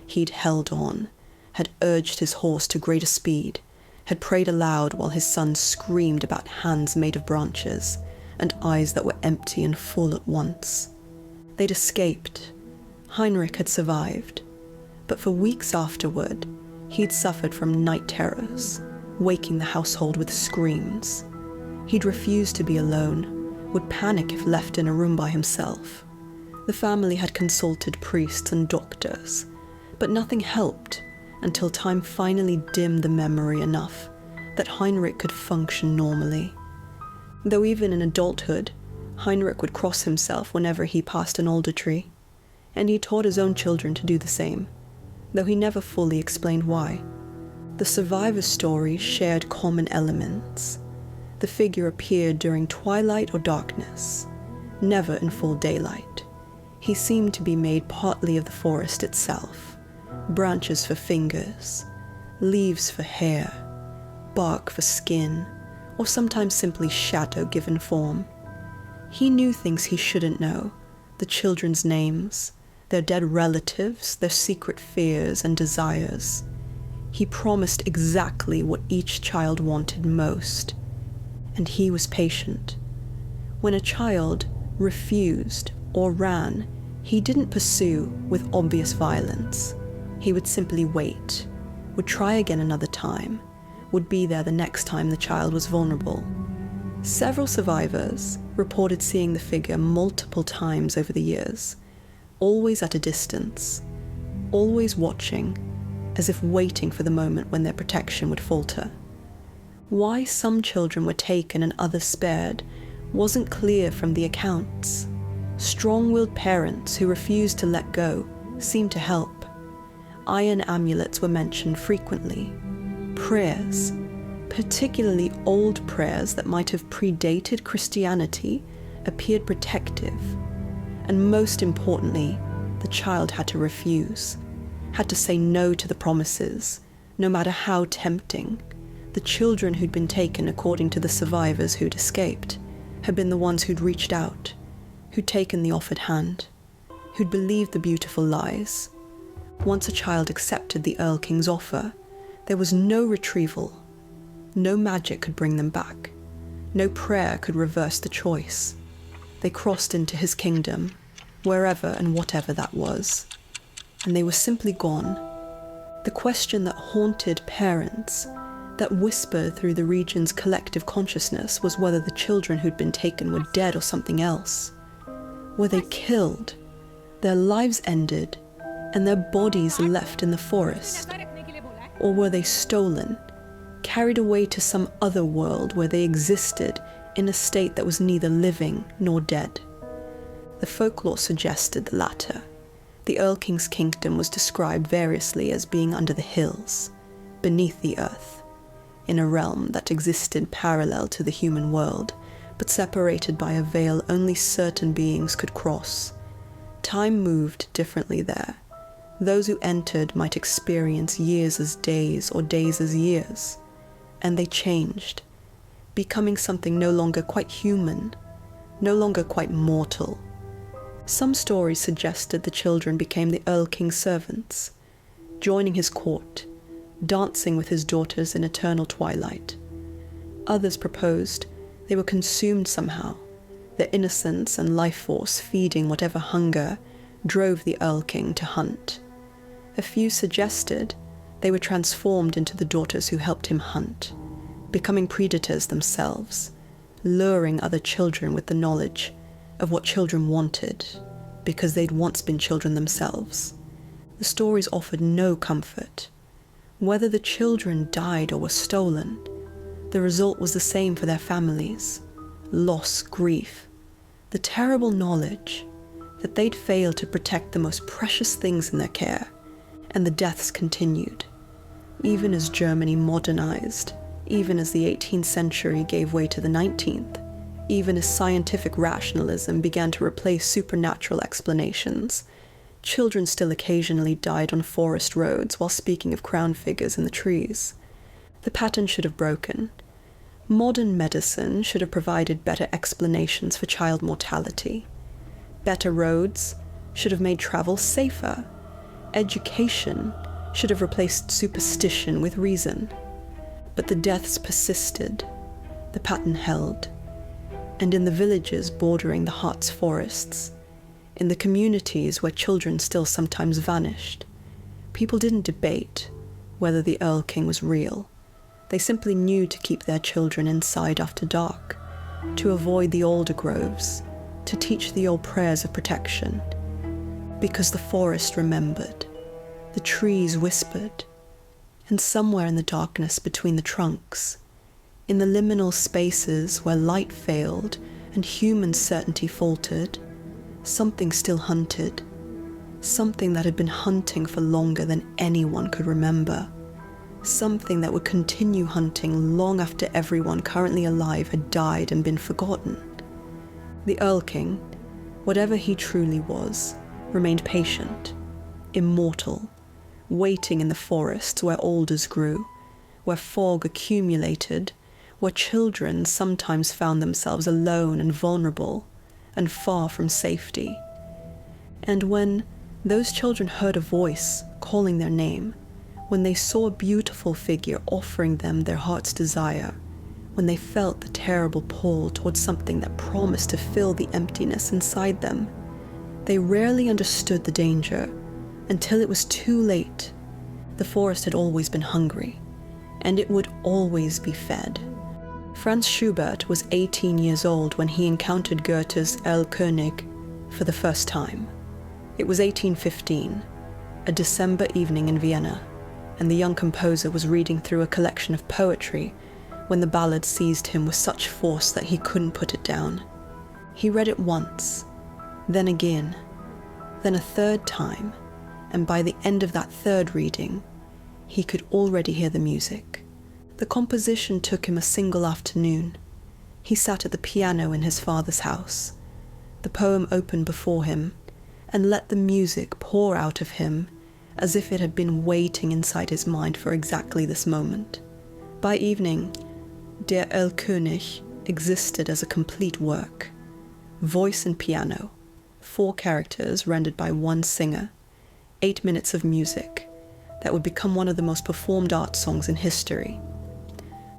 He'd held on, had urged his horse to greater speed, had prayed aloud while his son screamed about hands made of branches and eyes that were empty and full at once. They'd escaped. Heinrich had survived, but for weeks afterward, he'd suffered from night terrors, waking the household with screams. He'd refused to be alone, would panic if left in a room by himself. The family had consulted priests and doctors, but nothing helped until time finally dimmed the memory enough that Heinrich could function normally. Though even in adulthood, Heinrich would cross himself whenever he passed an alder tree, and he taught his own children to do the same, though he never fully explained why. The survivors' stories shared common elements. The figure appeared during twilight or darkness, never in full daylight. He seemed to be made partly of the forest itself, branches for fingers, leaves for hair, bark for skin, or sometimes simply shadow given form. He knew things he shouldn't know, the children's names, their dead relatives, their secret fears and desires. He promised exactly what each child wanted most, and he was patient. When a child refused or ran, he didn't pursue with obvious violence. He would simply wait, would try again another time, would be there the next time the child was vulnerable. Several survivors reported seeing the figure multiple times over the years, always at a distance, always watching, as if waiting for the moment when their protection would falter. Why some children were taken and others spared wasn't clear from the accounts. Strong-willed parents who refused to let go seemed to help. Iron amulets were mentioned frequently. Prayers, particularly old prayers that might have predated Christianity, appeared protective. And most importantly, the child had to refuse, had to say no to the promises, no matter how tempting. The children who'd been taken, according to the survivors who'd escaped, had been the ones who'd reached out, who'd taken the offered hand, who'd believed the beautiful lies. Once a child accepted the Erlking's offer, there was no retrieval. No magic could bring them back. No prayer could reverse the choice. They crossed into his kingdom, wherever and whatever that was, and they were simply gone. The question that haunted parents, that whispered through the region's collective consciousness, was whether the children who'd been taken were dead or something else. Were they killed, their lives ended, and their bodies left in the forest? Or were they stolen, carried away to some other world where they existed in a state that was neither living nor dead? The folklore suggested the latter. The Erlking's kingdom was described variously as being under the hills, beneath the earth, in a realm that existed parallel to the human world, but separated by a veil only certain beings could cross. Time moved differently there. Those who entered might experience years as days or days as years, and they changed, becoming something no longer quite human, no longer quite mortal. Some stories suggested the children became the Erlking's servants, joining his court, dancing with his daughters in eternal twilight. Others proposed they were consumed somehow, their innocence and life force feeding whatever hunger drove the Erlking to hunt. A few suggested they were transformed into the daughters who helped him hunt, becoming predators themselves, luring other children with the knowledge of what children wanted, because they'd once been children themselves. The stories offered no comfort. Whether the children died or were stolen, the result was the same for their families: loss, grief, the terrible knowledge that they'd failed to protect the most precious things in their care, and the deaths continued. Even as Germany modernized, even as the 18th century gave way to the 19th, even as scientific rationalism began to replace supernatural explanations, children still occasionally died on forest roads while speaking of crowned figures in the trees. The pattern should have broken. Modern medicine should have provided better explanations for child mortality. Better roads should have made travel safer. Education should have replaced superstition with reason. But the deaths persisted. The pattern held. And in the villages bordering the Harz forests, in the communities where children still sometimes vanished, people didn't debate whether the Erlking was real. They simply knew to keep their children inside after dark, to avoid the alder groves, to teach the old prayers of protection. Because the forest remembered, the trees whispered, and somewhere in the darkness between the trunks, in the liminal spaces where light failed and human certainty faltered, something still hunted, something that had been hunting for longer than anyone could remember, something that would continue hunting long after everyone currently alive had died and been forgotten. The Erlking, whatever he truly was, remained patient, immortal, waiting in the forests where alders grew, where fog accumulated, where children sometimes found themselves alone and vulnerable and far from safety. And when Those children heard a voice calling their name, when they saw a beautiful figure offering them their heart's desire, when they felt the terrible pull towards something that promised to fill the emptiness inside them. They rarely understood the danger until it was too late. The forest had always been hungry, and it would always be fed. Franz Schubert was 18 years old when he encountered Goethe's Erlkönig for the first time. It was 1815, a December evening in Vienna, and the young composer was reading through a collection of poetry when the ballad seized him with such force that he couldn't put it down. He read it once, then again, then a third time, and by the end of that third reading, he could already hear the music. The composition took him a single afternoon. He sat at the piano in his father's house. The poem opened before him, and let the music pour out of him as if it had been waiting inside his mind for exactly this moment. By evening, Der Erlkönig existed as a complete work. Voice and piano, 4 characters rendered by 1 singer, 8 minutes of music that would become one of the most performed art songs in history.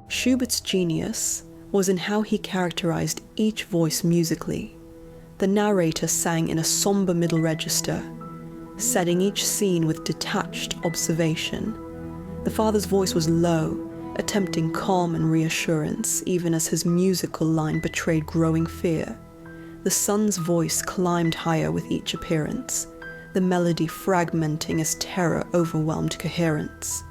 Schubert's genius was in how he characterized each voice musically. The narrator sang in a somber middle register, setting each scene with detached observation. The father's voice was low, attempting calm and reassurance, even as his musical line betrayed growing fear. The son's voice climbed higher with each appearance, the melody fragmenting as terror overwhelmed coherence.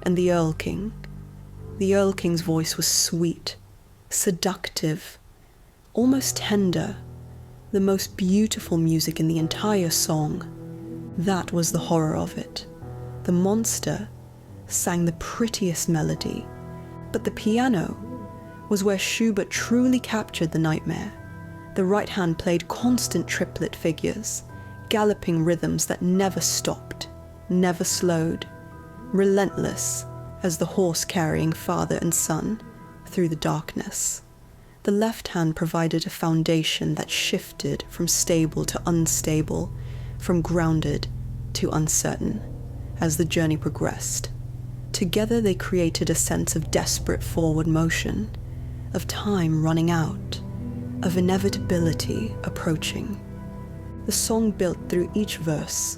And the Erl King's voice was sweet, seductive, almost tender, the most beautiful music in the entire song. That was the horror of it. The monster sang the prettiest melody, but the piano was where Schubert truly captured the nightmare. The right hand played constant triplet figures, galloping rhythms that never stopped, never slowed, relentless as the horse carrying father and son through the darkness. The left hand provided a foundation that shifted from stable to unstable, from grounded to uncertain, as the journey progressed. Together they created a sense of desperate forward motion, of time running out, of inevitability approaching. The song built through each verse,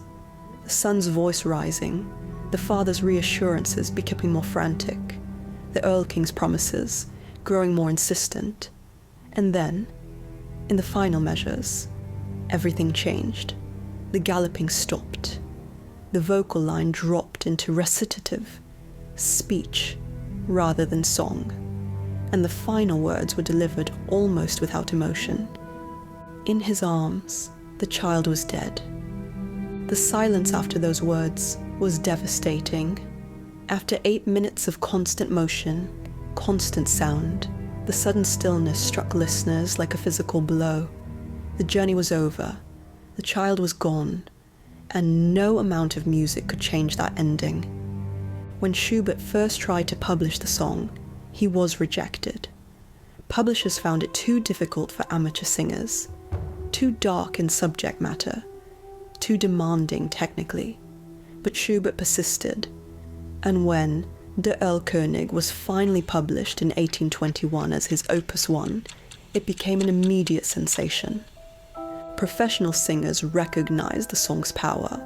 the son's voice rising, the father's reassurances becoming more frantic, the Erl King's promises growing more insistent. And then, in the final measures, everything changed. The galloping stopped. The vocal line dropped into recitative, speech rather than song, and the final words were delivered almost without emotion. In his arms, the child was dead. The silence after those words was devastating. After 8 minutes of constant motion, constant sound, the sudden stillness struck listeners like a physical blow. The journey was over, the child was gone, and no amount of music could change that ending. When Schubert first tried to publish the song, he was rejected. Publishers found it too difficult for amateur singers, too dark in subject matter, too demanding technically. But Schubert persisted, and when Der Erlkönig was finally published in 1821 as his Opus 1, it became an immediate sensation. Professional singers recognized the song's power.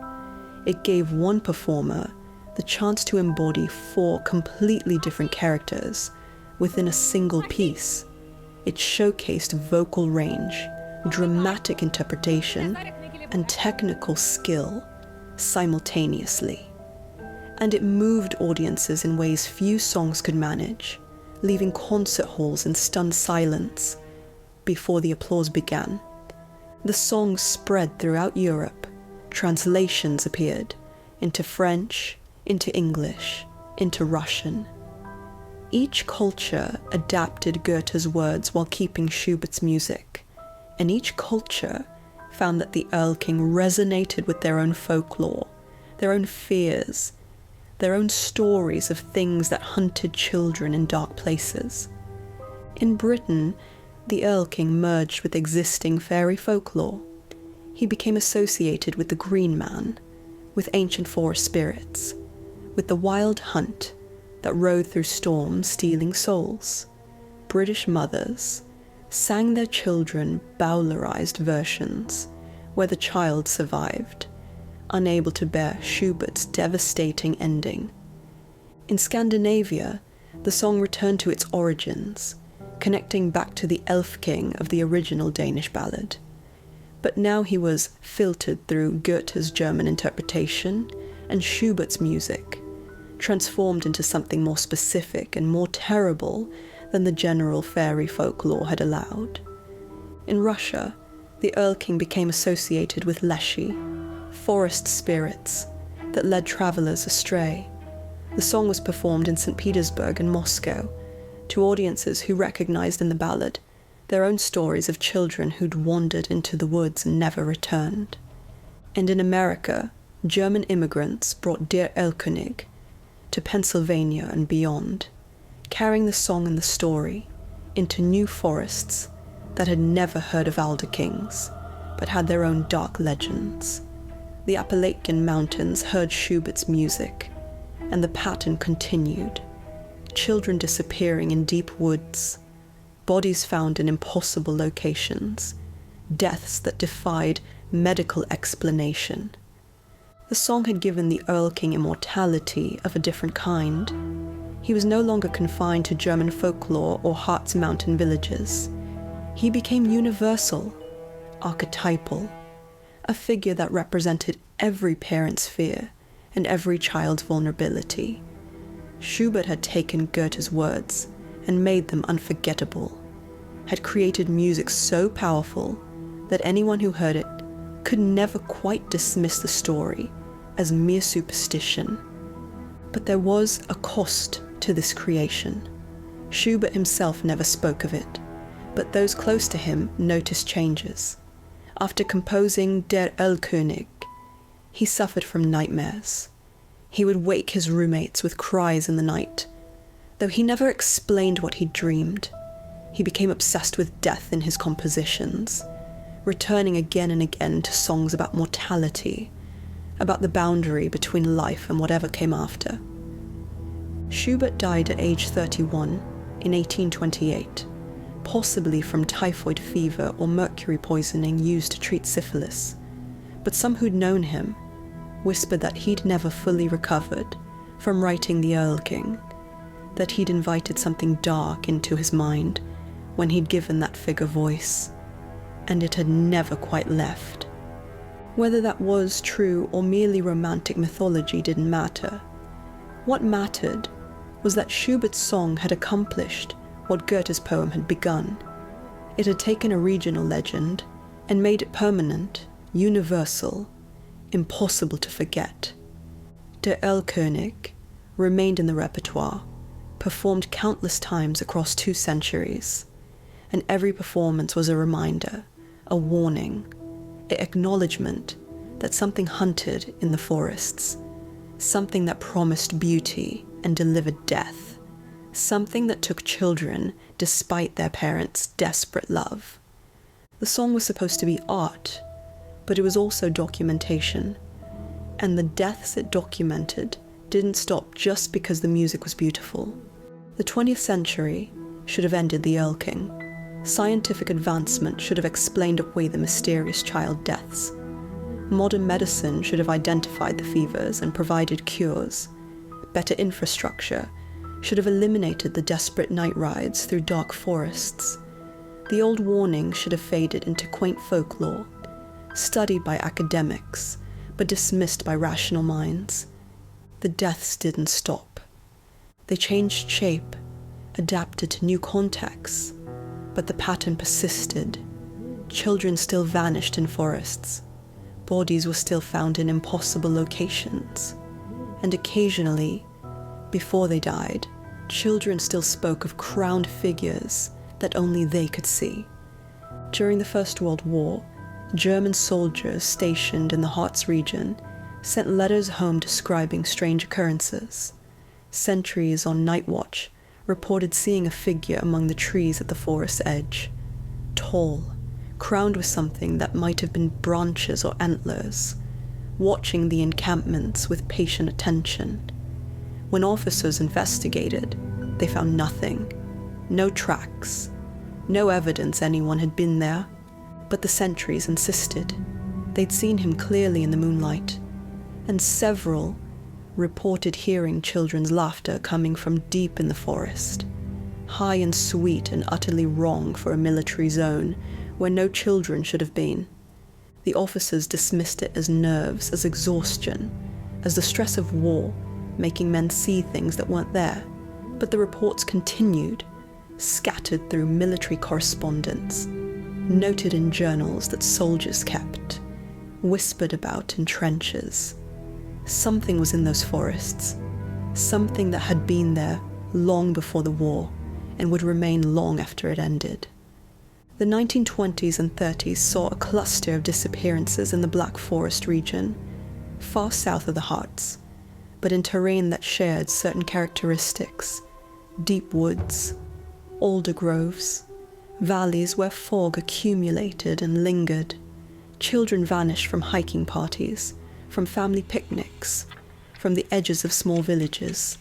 It gave one performer the chance to embody 4 completely different characters within a single piece. It showcased vocal range, dramatic interpretation, and technical skill simultaneously. And it moved audiences in ways few songs could manage, leaving concert halls in stunned silence before the applause began. The song spread throughout Europe. Translations appeared into French, into English, into Russian. Each culture adapted Goethe's words while keeping Schubert's music, and each culture found that the Erl King resonated with their own folklore, their own fears, their own stories of things that hunted children in dark places. In Britain, the Erl King merged with existing fairy folklore. he became associated with the Green Man, with ancient forest spirits, with the wild hunt that rode through storms stealing souls. British mothers sang their children bowlerized versions where the child survived, unable to bear Schubert's devastating ending. In Scandinavia, the song returned to its origins, connecting back to the Elf King of the original Danish ballad. But now he was filtered through Goethe's German interpretation and Schubert's music, transformed into something more specific and more terrible than the general fairy folklore had allowed. In Russia, the Erlkönig became associated with leshy, forest spirits that led travelers astray. The song was performed in St. Petersburg and Moscow to audiences who recognized in the ballad their own stories of children who'd wandered into the woods and never returned. And in America, German immigrants brought Der Erlkönig to Pennsylvania and beyond, carrying the song and the story into new forests that had never heard of Alder Kings, but had their own dark legends. The Appalachian Mountains heard Schubert's music, and the pattern continued. Children disappearing in deep woods, bodies found in impossible locations, deaths that defied medical explanation. The song had given the Erlkönig immortality of a different kind. He was no longer confined to German folklore or Harz mountain villages. He became universal, archetypal, a figure that represented every parent's fear and every child's vulnerability. Schubert had taken Goethe's words and made them unforgettable, had created music so powerful that anyone who heard it could never quite dismiss the story as mere superstition. But there was a cost to this creation. Schubert himself never spoke of it, but those close to him noticed changes. After composing Der Erlkönig, he suffered from nightmares. He would wake his roommates with cries in the night. Though he never explained what he dreamed, he became obsessed with death in his compositions, returning again and again to songs about mortality, about the boundary between life and whatever came after. Schubert died at age 31 in 1828, possibly from typhoid fever or mercury poisoning used to treat syphilis, but some who'd known him whispered that he'd never fully recovered from writing the Erlkönig, that he'd invited something dark into his mind when he'd given that figure voice, and it had never quite left. Whether that was true or merely romantic mythology didn't matter. What mattered was that Schubert's song had accomplished what Goethe's poem had begun. It had taken a regional legend and made it permanent, universal, impossible to forget. Der Erlkönig remained in the repertoire, performed countless times across 2 centuries, and every performance was a reminder, a warning, an acknowledgement that something hunted in the forests, something that promised beauty and delivered death, something that took children despite their parents' desperate love. The song was supposed to be art, but it was also documentation, and the deaths it documented didn't stop just because the music was beautiful. The 20th century should have ended the Erlkönig. Scientific advancement should have explained away the mysterious child deaths. Modern medicine should have identified the fevers and provided cures. Better infrastructure should have eliminated the desperate night rides through dark forests. The old warning should have faded into quaint folklore, studied by academics, but dismissed by rational minds. The deaths didn't stop. They changed shape, adapted to new contexts, but the pattern persisted. Children still vanished in forests. Bodies were still found in impossible locations. And occasionally, before they died, children still spoke of crowned figures that only they could see. During the First World War, German soldiers stationed in the Harz region sent letters home describing strange occurrences. Sentries on night watch reported seeing a figure among the trees at the forest's edge, tall, crowned with something that might have been branches or antlers, watching the encampments with patient attention. When officers investigated, they found nothing. No tracks. No evidence anyone had been there. But the sentries insisted. They'd seen him clearly in the moonlight, and several reported hearing children's laughter coming from deep in the forest, high and sweet and utterly wrong for a military zone where no children should have been. The officers dismissed it as nerves, as exhaustion, as the stress of war, making men see things that weren't there. But the reports continued, scattered through military correspondence, noted in journals that soldiers kept, whispered about in trenches. Something was in those forests, something that had been there long before the war and would remain long after it ended. The 1920s and 30s saw a cluster of disappearances in the Black Forest region, far south of the Harz, but in terrain that shared certain characteristics: deep woods, alder groves, valleys where fog accumulated and lingered. Children vanished from hiking parties, from family picnics, from the edges of small villages.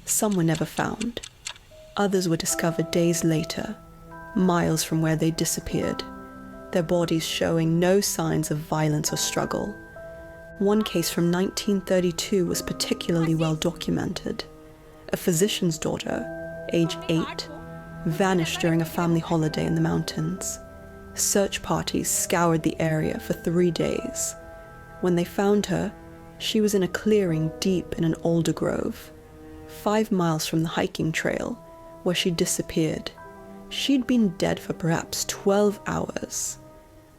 Some were never found. Others were discovered days later, miles from where they disappeared, their bodies showing no signs of violence or struggle. One case from 1932 was particularly well documented. A physician's daughter, age 8, vanished during a family holiday in the mountains. Search parties scoured the area for 3 days. When they found her, she was in a clearing deep in an alder grove, 5 miles from the hiking trail where she disappeared. She'd been dead for perhaps 12 hours.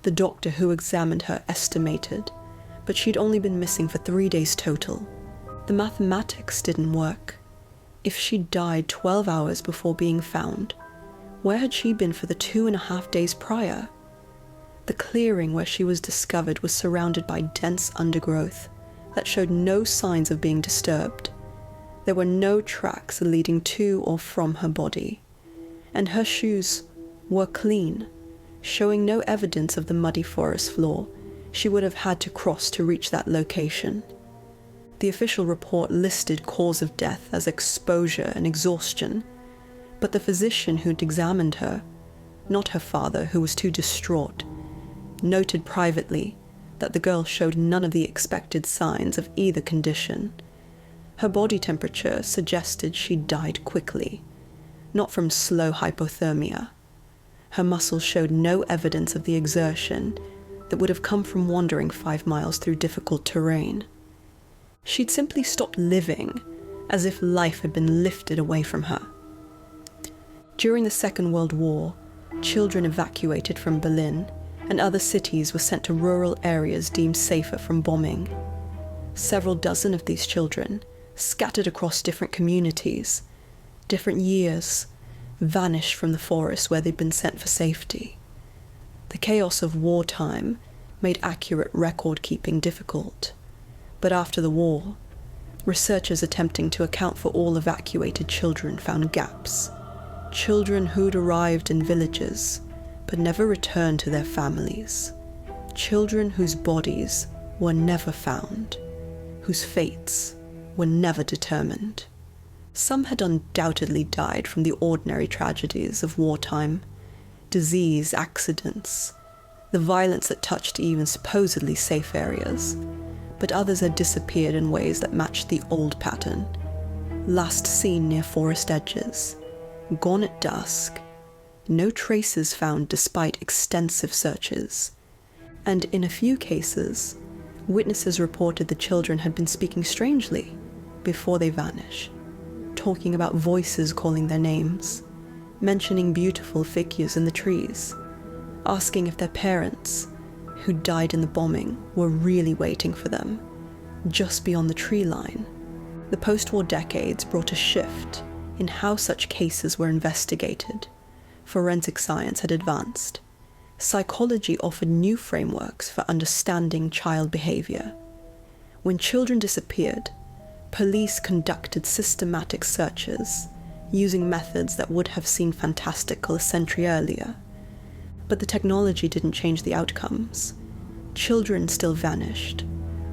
The doctor who examined her estimated, but she'd only been missing for 3 days total. The mathematics didn't work. If she'd died 12 hours before being found, where had she been for the 2.5 days prior? The clearing where she was discovered was surrounded by dense undergrowth that showed no signs of being disturbed. There were no tracks leading to or from her body, and her shoes were clean, showing no evidence of the muddy forest floor she would have had to cross to reach that location. The official report listed cause of death as exposure and exhaustion, but the physician who'd examined her, not her father who was too distraught, noted privately that the girl showed none of the expected signs of either condition. Her body temperature suggested she'd died quickly, not from slow hypothermia. Her muscles showed no evidence of the exertion that would have come from wandering 5 miles through difficult terrain. She'd simply stopped living, as if life had been lifted away from her. During the Second World War, children evacuated from Berlin and other cities were sent to rural areas deemed safer from bombing. Several dozen of these children, scattered across different communities, different years, vanished from the forest where they'd been sent for safety. The chaos of wartime made accurate record-keeping difficult. But after the war, researchers attempting to account for all evacuated children found gaps. Children who'd arrived in villages but never returned to their families. Children whose bodies were never found, whose fates were never determined. Some had undoubtedly died from the ordinary tragedies of wartime, disease, accidents, the violence that touched even supposedly safe areas, but others had disappeared in ways that matched the old pattern. Last seen near forest edges, gone at dusk, no traces found despite extensive searches, and in a few cases, witnesses reported the children had been speaking strangely before they vanished, talking about voices calling their names, mentioning beautiful figures in the trees, asking if their parents, who died in the bombing, were really waiting for them, just beyond the tree line. The post-war decades brought a shift in how such cases were investigated. Forensic science had advanced. Psychology offered new frameworks for understanding child behavior. When children disappeared, police conducted systematic searches, using methods that would have seemed fantastical a century earlier. But the technology didn't change the outcomes. Children still vanished.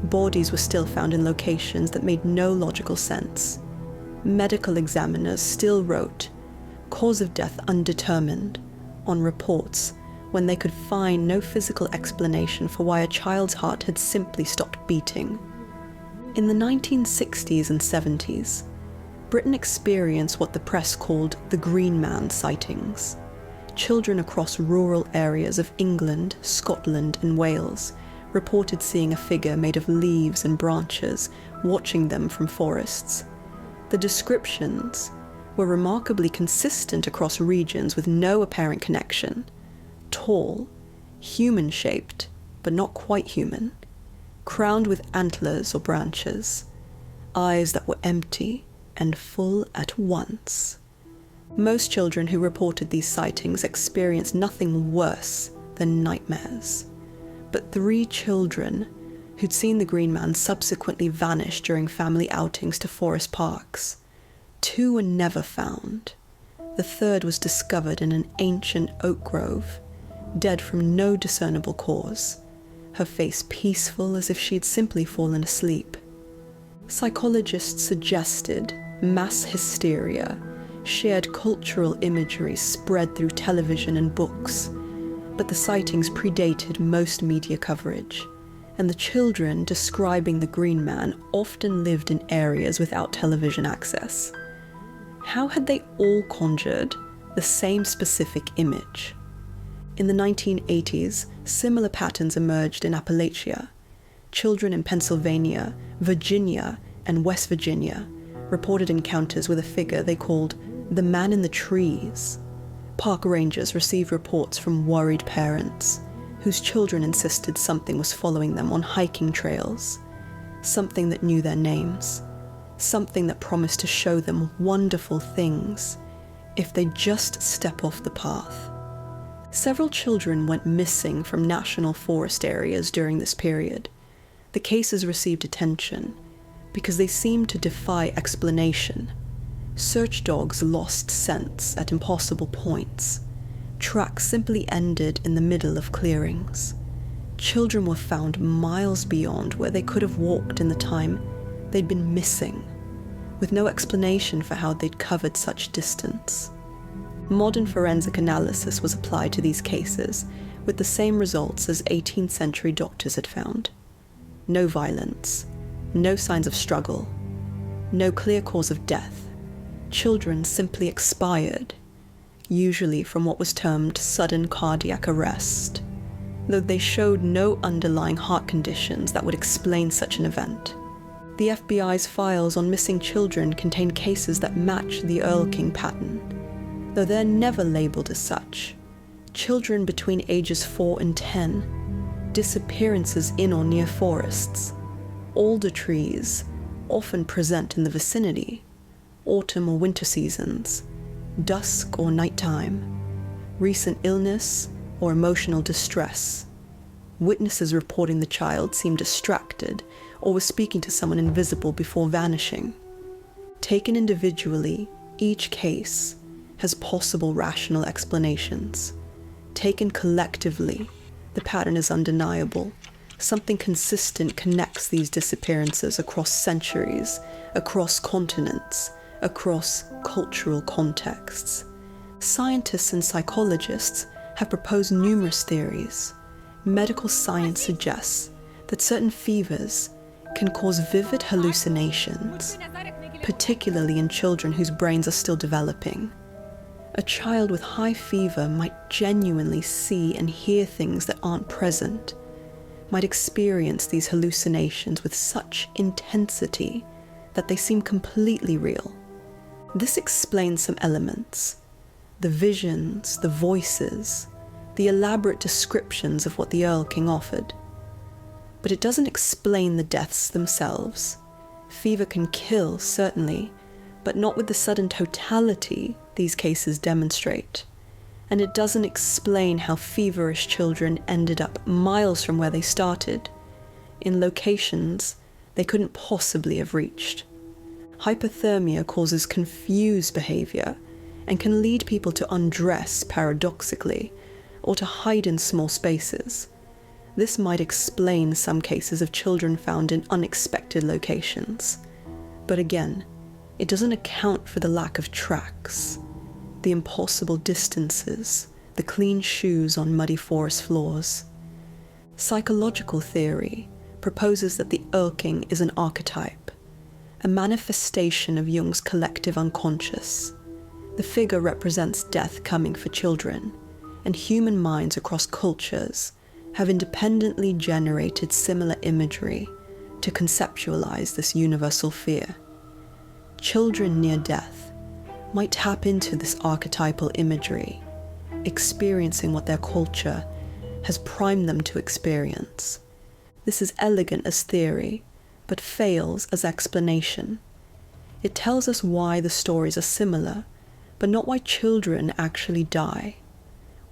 Bodies were still found in locations that made no logical sense. Medical examiners still wrote, "Cause of death undetermined," on reports when they could find no physical explanation for why a child's heart had simply stopped beating. In the 1960s and 70s, Britain experienced what the press called the Green Man sightings. Children across rural areas of England, Scotland, and Wales reported seeing a figure made of leaves and branches watching them from forests. The descriptions were remarkably consistent across regions with no apparent connection. Tall, human-shaped, but not quite human, crowned with antlers or branches, eyes that were empty and full at once. Most children who reported these sightings experienced nothing worse than nightmares. But 3 children who'd seen the Green Man subsequently vanished during family outings to forest parks. 2 were never found. The 3rd was discovered in an ancient oak grove, dead from no discernible cause, her face peaceful as if she'd simply fallen asleep. Psychologists suggested mass hysteria, shared cultural imagery spread through television and books, but the sightings predated most media coverage, and the children describing the Green Man often lived in areas without television access. How had they all conjured the same specific image? In the 1980s, similar patterns emerged in Appalachia. Children in Pennsylvania, Virginia, and West Virginia reported encounters with a figure they called the Man in the Trees. Park rangers received reports from worried parents whose children insisted something was following them on hiking trails, something that knew their names, something that promised to show them wonderful things if they just step off the path. Several children went missing from national forest areas during this period. The cases received attention because they seemed to defy explanation. Search dogs lost scents at impossible points. Tracks simply ended in the middle of clearings. Children were found miles beyond where they could have walked in the time they'd been missing, with no explanation for how they'd covered such distance. Modern forensic analysis was applied to these cases with the same results as 18th century doctors had found. No violence, no signs of struggle, no clear cause of death. Children simply expired, usually from what was termed sudden cardiac arrest, though they showed no underlying heart conditions that would explain such an event. The FBI's files on missing children contain cases that match the Erlkönig pattern, though they're never labeled as such. Children between ages 4 and 10, disappearances in or near forests, alder trees often present in the vicinity, autumn or winter seasons, dusk or nighttime, recent illness or emotional distress. Witnesses reporting the child seemed distracted or was speaking to someone invisible before vanishing. Taken individually, each case has possible rational explanations. Taken collectively, the pattern is undeniable. Something consistent connects these disappearances across centuries, across continents, across cultural contexts. Scientists and psychologists have proposed numerous theories. Medical science suggests that certain fevers can cause vivid hallucinations, particularly in children whose brains are still developing. A child with high fever might genuinely see and hear things that aren't present, might experience these hallucinations with such intensity that they seem completely real. This explains some elements: the visions, the voices, the elaborate descriptions of what the Erlkönig offered. But it doesn't explain the deaths themselves. Fever can kill, certainly, but not with the sudden totality these cases demonstrate. And it doesn't explain how feverish children ended up miles from where they started, in locations they couldn't possibly have reached. Hypothermia causes confused behavior and can lead people to undress paradoxically, or to hide in small spaces. This might explain some cases of children found in unexpected locations. But again, it doesn't account for the lack of tracks, the impossible distances, the clean shoes on muddy forest floors. Psychological theory proposes that the Erlkönig is an archetype, a manifestation of Jung's collective unconscious. The figure represents death coming for children, and human minds across cultures have independently generated similar imagery to conceptualize this universal fear. Children near death might tap into this archetypal imagery, experiencing what their culture has primed them to experience. This is elegant as theory, but fails as explanation. It tells us why the stories are similar, but not why children actually die,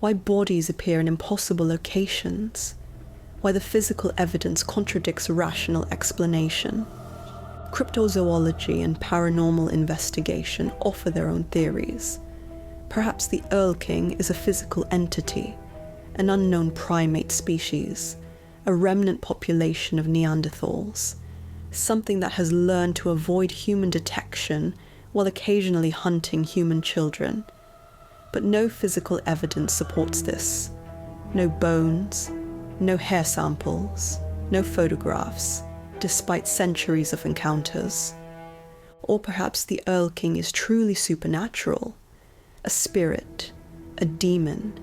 why bodies appear in impossible locations, why the physical evidence contradicts rational explanation. Cryptozoology and paranormal investigation offer their own theories. Perhaps the Erlkönig is a physical entity, an unknown primate species, a remnant population of Neanderthals, something that has learned to avoid human detection while occasionally hunting human children. But no physical evidence supports this. No bones, no hair samples, no photographs, despite centuries of encounters. Or perhaps the Erlkönig is truly supernatural, a spirit, a demon,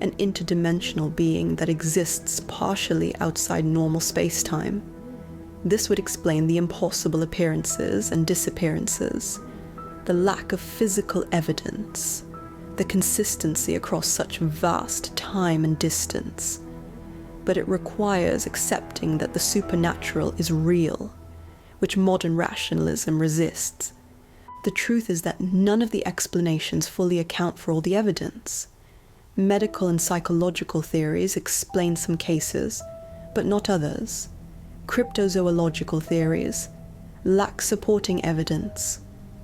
an interdimensional being that exists partially outside normal space-time. This would explain the impossible appearances and disappearances, the lack of physical evidence, the consistency across such vast time and distance. But it requires accepting that the supernatural is real, which modern rationalism resists. The truth is that none of the explanations fully account for all the evidence. Medical and psychological theories explain some cases, but not others. Cryptozoological theories lack supporting evidence.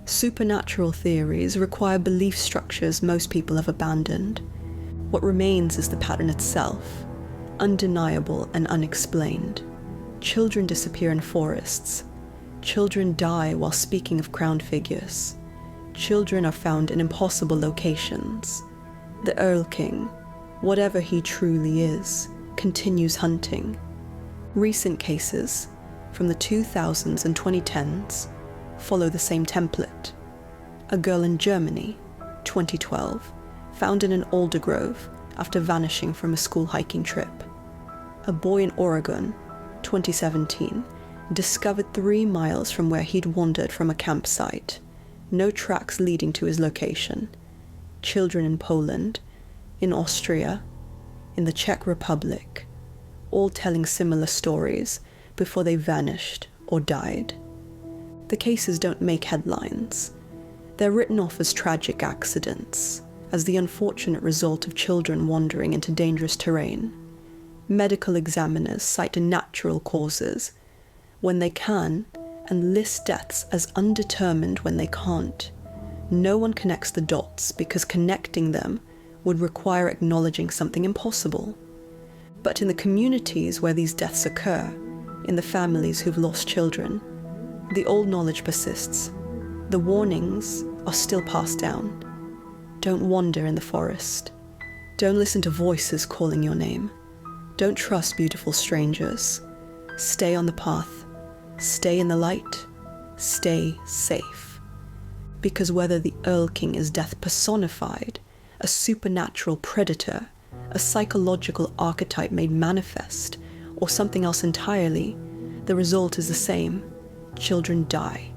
Supernatural theories require belief structures most people have abandoned. What remains is the pattern itself, undeniable and unexplained. Children disappear in forests. Children die while speaking of crowned figures. Children are found in impossible locations. The Erlkönig, whatever he truly is, continues hunting. Recent cases, from the 2000s and 2010s, follow the same template. A girl in Germany, 2012, found in an alder grove after vanishing from a school hiking trip. A boy in Oregon, 2017, discovered 3 miles from where he'd wandered from a campsite, no tracks leading to his location. Children in Poland, in Austria, in the Czech Republic, all telling similar stories before they vanished or died. The cases don't make headlines. They're written off as tragic accidents, as the unfortunate result of children wandering into dangerous terrain. Medical examiners cite natural causes when they can, and list deaths as undetermined when they can't. No one connects the dots because connecting them would require acknowledging something impossible. But in the communities where these deaths occur, in the families who've lost children, the old knowledge persists. The warnings are still passed down. Don't wander in the forest. Don't listen to voices calling your name. Don't trust beautiful strangers. Stay on the path. Stay in the light. Stay safe. Because whether the Erlkönig is death personified, a supernatural predator, a psychological archetype made manifest, or something else entirely, the result is the same. Children die.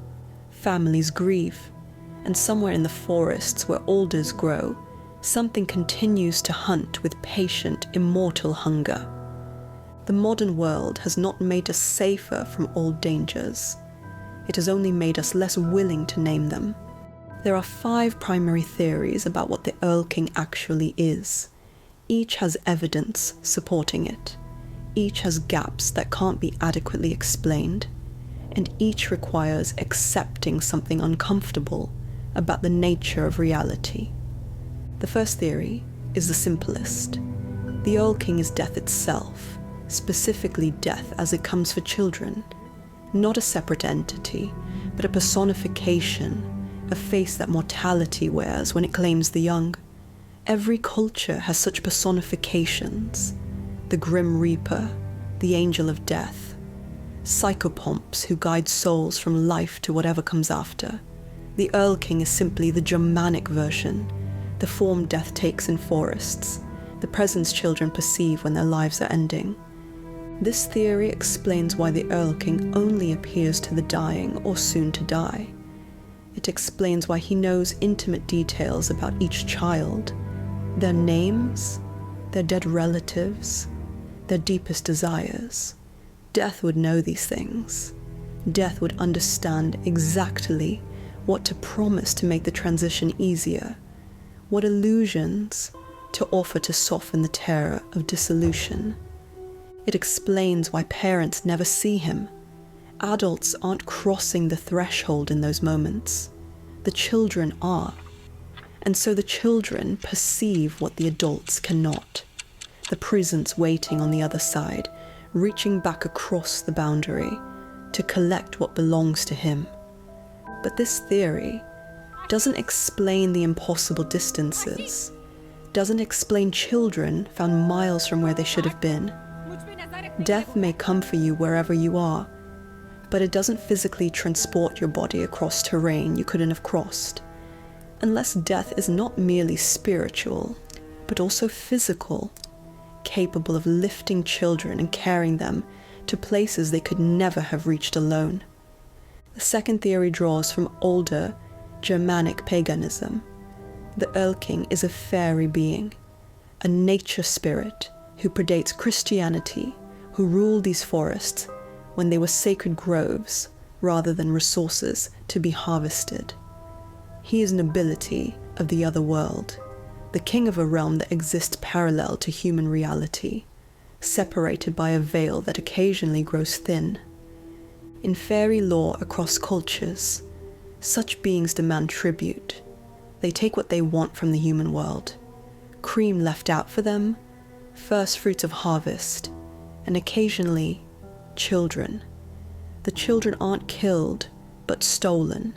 Families grieve. And somewhere in the forests where alders grow, something continues to hunt with patient, immortal hunger. The modern world has not made us safer from old dangers. It has only made us less willing to name them. There are 5 primary theories about what the Erlkönig actually is. Each has evidence supporting it. Each has gaps that can't be adequately explained. And each requires accepting something uncomfortable about the nature of reality. The first theory is the simplest. The Erlkönig is death itself, specifically death as it comes for children, not a separate entity, but a personification, a face that mortality wears when it claims the young. Every culture has such personifications: the Grim Reaper, the Angel of Death, psychopomps who guide souls from life to whatever comes after. The Erlkönig is simply the Germanic version, the form death takes in forests, the presence children perceive when their lives are ending. This theory explains why the Erlkönig only appears to the dying or soon to die. It explains why he knows intimate details about each child, their names, their dead relatives, their deepest desires. Death would know these things. Death would understand exactly what to promise to make the transition easier, what illusions to offer to soften the terror of dissolution. It explains why parents never see him. Adults aren't crossing the threshold in those moments. The children are. And so the children perceive what the adults cannot. The presence waiting on the other side, reaching back across the boundary to collect what belongs to him. But this theory doesn't explain the impossible distances, doesn't explain children found miles from where they should have been. Death may come for you wherever you are, but it doesn't physically transport your body across terrain you couldn't have crossed. Unless death is not merely spiritual, but also physical, capable of lifting children and carrying them to places they could never have reached alone. The second theory draws from older Germanic paganism. The Erlkönig is a fairy being, a nature spirit who predates Christianity, who ruled these forests when they were sacred groves rather than resources to be harvested. He is nobility of the other world, the king of a realm that exists parallel to human reality, separated by a veil that occasionally grows thin. In fairy lore across cultures, such beings demand tribute. They take what they want from the human world: cream left out for them, first fruits of harvest, and occasionally children. The children aren't killed, but stolen,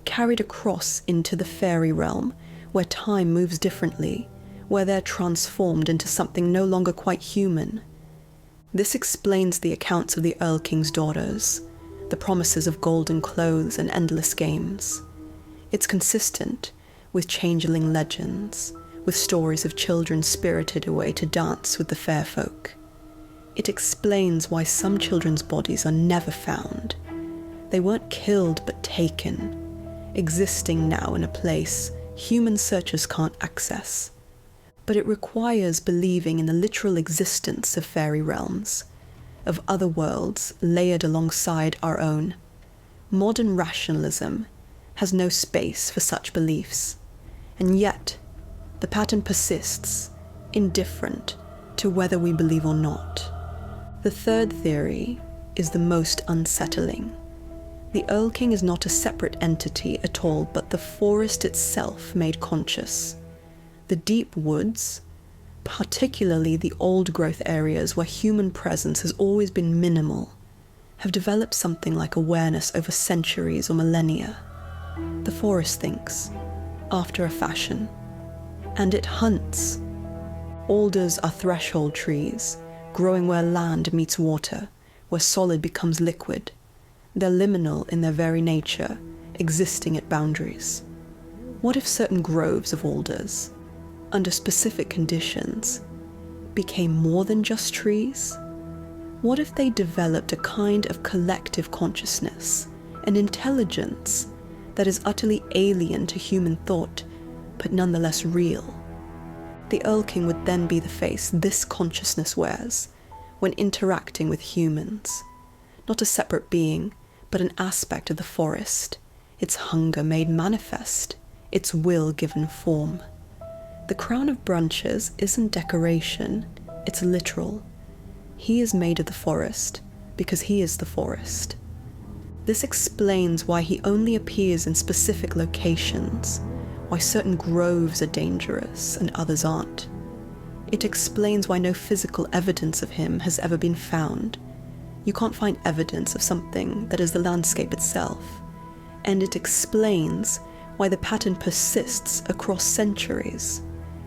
carried across into the fairy realm, where time moves differently, where they're transformed into something no longer quite human. This explains the accounts of the Erlkönig's daughters, the promises of golden clothes and endless games. It's consistent with changeling legends, with stories of children spirited away to dance with the fair folk. It explains why some children's bodies are never found. They weren't killed but taken, existing now in a place human searchers can't access. But it requires believing in the literal existence of fairy realms, of other worlds layered alongside our own. Modern rationalism has no space for such beliefs, and yet the pattern persists, indifferent to whether we believe or not. The third theory is the most unsettling. The Erlkönig is not a separate entity at all, but the forest itself made conscious. The deep woods, particularly the old-growth areas where human presence has always been minimal, have developed something like awareness over centuries or millennia. The forest thinks, after a fashion, and it hunts. Alders are threshold trees, growing where land meets water, where solid becomes liquid. They're liminal in their very nature, existing at boundaries. What if certain groves of alders, under specific conditions, became more than just trees? What if they developed a kind of collective consciousness, an intelligence that is utterly alien to human thought, but nonetheless real? The Erlkönig would then be the face this consciousness wears when interacting with humans, not a separate being, but an aspect of the forest, its hunger made manifest, its will given form. The crown of branches isn't decoration, it's literal. He is made of the forest because he is the forest. This explains why he only appears in specific locations, why certain groves are dangerous and others aren't. It explains why no physical evidence of him has ever been found. You can't find evidence of something that is the landscape itself. And it explains why the pattern persists across centuries.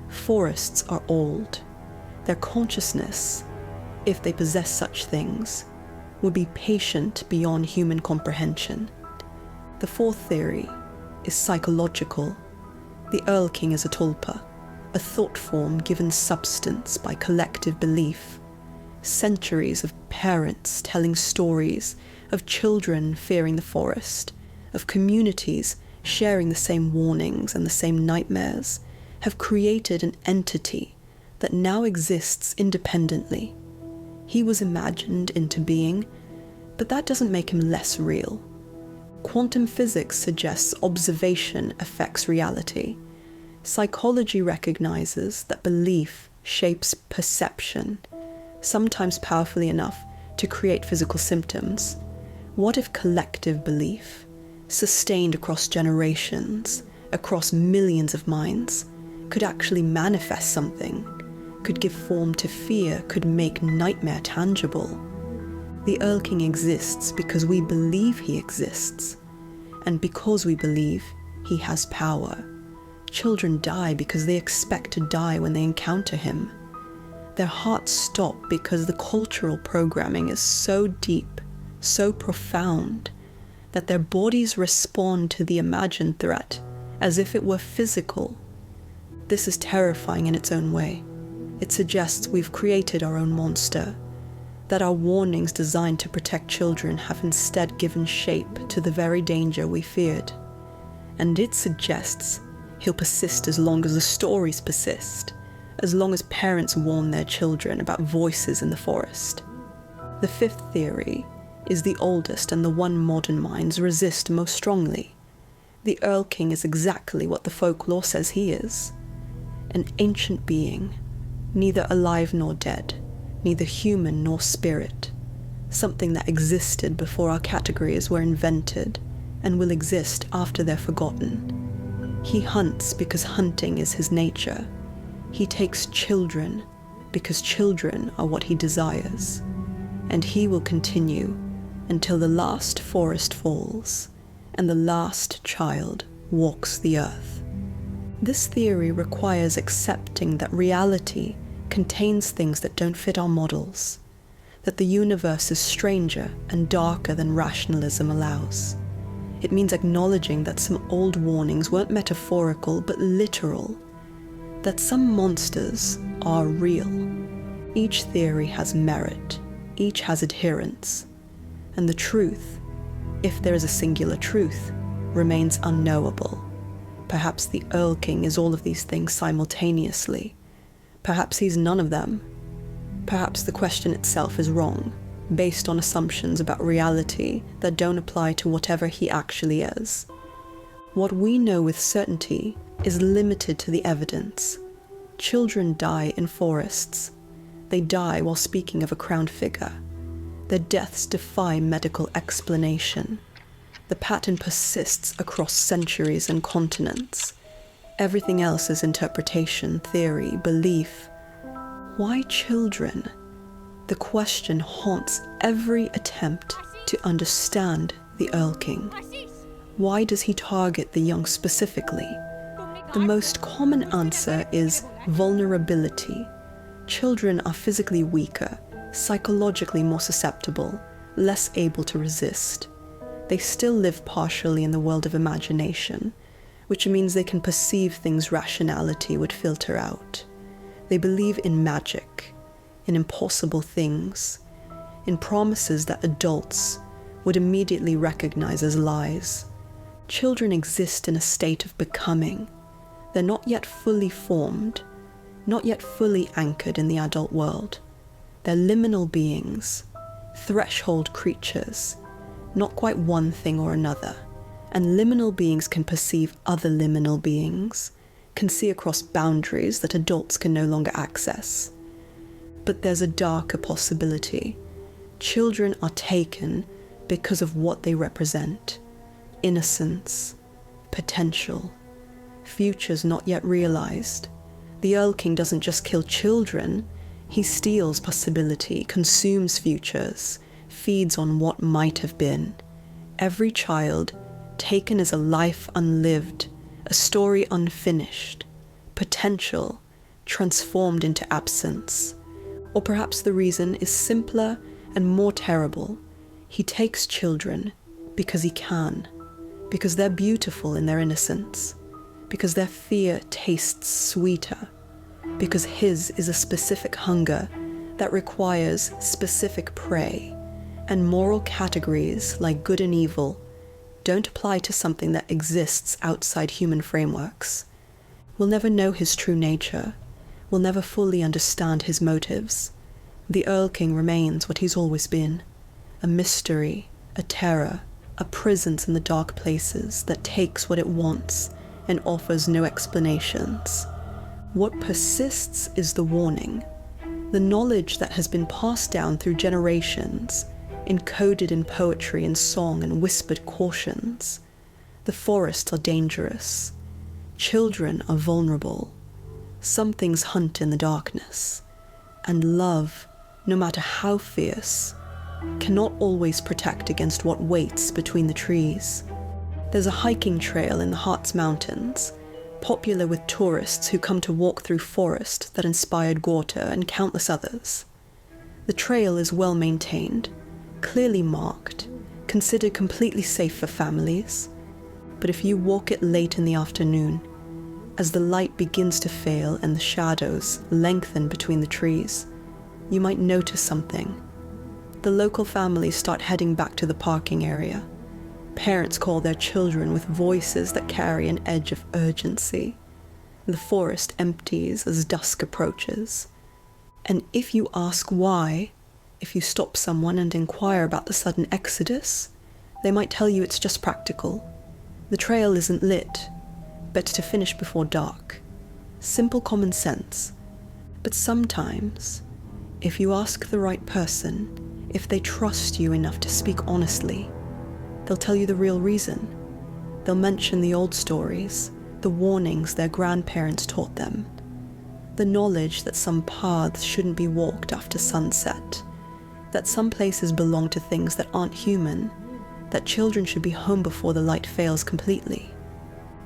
Forests are old. Their consciousness, if they possess such things, would be patient beyond human comprehension. The fourth theory is psychological. The Erlkönig is a tulpa, a thought form given substance by collective belief. Centuries of parents telling stories, of children fearing the forest, of communities sharing the same warnings and the same nightmares, have created an entity that now exists independently. He was imagined into being, but that doesn't make him less real. Quantum physics suggests observation affects reality. Psychology recognizes that belief shapes perception, sometimes powerfully enough to create physical symptoms. What if collective belief, sustained across generations, across millions of minds, could actually manifest something, could give form to fear, could make nightmare tangible? The Erlkönig exists because we believe he exists, and because we believe he has power. Children die because they expect to die when they encounter him. Their hearts stop because the cultural programming is so deep, so profound, that their bodies respond to the imagined threat as if it were physical. This is terrifying in its own way. It suggests we've created our own monster, that our warnings designed to protect children have instead given shape to the very danger we feared. And it suggests he'll persist as long as the stories persist, as long as parents warn their children about voices in the forest. The fifth theory is the oldest and the one modern minds resist most strongly. The Erlkönig is exactly what the folklore says he is. An ancient being, neither alive nor dead, neither human nor spirit, something that existed before our categories were invented and will exist after they're forgotten. He hunts because hunting is his nature. He takes children because children are what he desires. And he will continue until the last forest falls and the last child walks the earth. This theory requires accepting that reality contains things that don't fit our models, that the universe is stranger and darker than rationalism allows. It means acknowledging that some old warnings weren't metaphorical but literal, that some monsters are real. Each theory has merit, each has adherents, and the truth, if there is a singular truth, remains unknowable. Perhaps the Erlkönig is all of these things simultaneously. Perhaps he's none of them. Perhaps the question itself is wrong, based on assumptions about reality that don't apply to whatever he actually is. What we know with certainty is limited to the evidence. Children die in forests. They die while speaking of a crowned figure. Their deaths defy medical explanation. The pattern persists across centuries and continents. Everything else is interpretation, theory, belief. Why children? The question haunts every attempt to understand the Erlkönig. Why does he target the young specifically? The most common answer is vulnerability. Children are physically weaker, psychologically more susceptible, less able to resist. They still live partially in the world of imagination, which means they can perceive things rationality would filter out. They believe in magic, in impossible things, in promises that adults would immediately recognize as lies. Children exist in a state of becoming. They're not yet fully formed, not yet fully anchored in the adult world. They're liminal beings, threshold creatures, not quite one thing or another. And liminal beings can perceive other liminal beings, can see across boundaries that adults can no longer access. But there's a darker possibility. Children are taken because of what they represent. Innocence, potential, futures not yet realized. The Erlkönig doesn't just kill children, he steals possibility, consumes futures, feeds on what might have been. Every child taken as a life unlived, a story unfinished, potential transformed into absence. Or perhaps the reason is simpler and more terrible. He takes children because he can, because they're beautiful in their innocence, because their fear tastes sweeter, because his is a specific hunger that requires specific prey, and moral categories like good and evil don't apply to something that exists outside human frameworks. We'll never know his true nature. We'll never fully understand his motives. The Erlkönig remains what he's always been, a mystery, a terror, a presence in the dark places that takes what it wants and offers no explanations. What persists is the warning, the knowledge that has been passed down through generations, encoded in poetry and song and whispered cautions. The forests are dangerous. Children are vulnerable. Some things hunt in the darkness. And love, no matter how fierce, cannot always protect against what waits between the trees. There's a hiking trail in the Harz Mountains, popular with tourists who come to walk through forest that inspired Goethe and countless others. The trail is well maintained, clearly marked, considered completely safe for families. But if you walk it late in the afternoon, as the light begins to fail and the shadows lengthen between the trees, you might notice something. The local families start heading back to the parking area. Parents call their children with voices that carry an edge of urgency. The forest empties as dusk approaches. And if you ask why, if you stop someone and inquire about the sudden exodus, they might tell you it's just practical. The trail isn't lit, better to finish before dark. Simple common sense. But sometimes, if you ask the right person, if they trust you enough to speak honestly, they'll tell you the real reason. They'll mention the old stories, the warnings their grandparents taught them, the knowledge that some paths shouldn't be walked after sunset, that some places belong to things that aren't human, that children should be home before the light fails completely.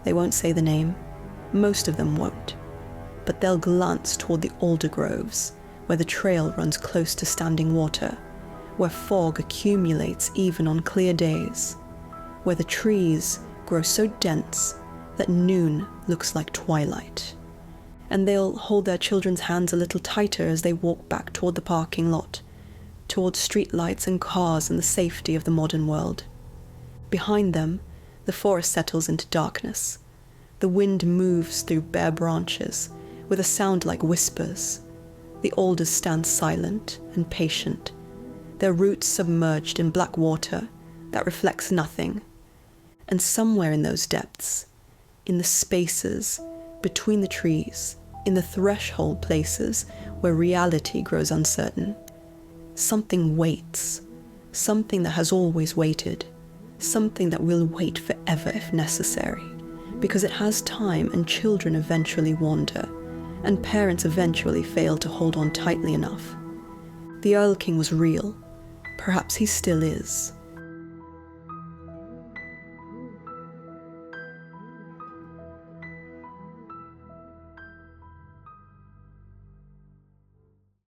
They won't say the name, most of them won't, but they'll glance toward the alder groves, where the trail runs close to standing water, where fog accumulates even on clear days, where the trees grow so dense that noon looks like twilight. And they'll hold their children's hands a little tighter as they walk back toward the parking lot, toward street lights and cars and the safety of the modern world. Behind them, the forest settles into darkness. The wind moves through bare branches with a sound like whispers. The alders stand silent and patient, their roots submerged in black water that reflects nothing. And somewhere in those depths, in the spaces between the trees, in the threshold places where reality grows uncertain, something waits, something that has always waited, something that will wait forever if necessary, because it has time and children eventually wander, and parents eventually fail to hold on tightly enough. The Erlkönig was real. Perhaps he still is.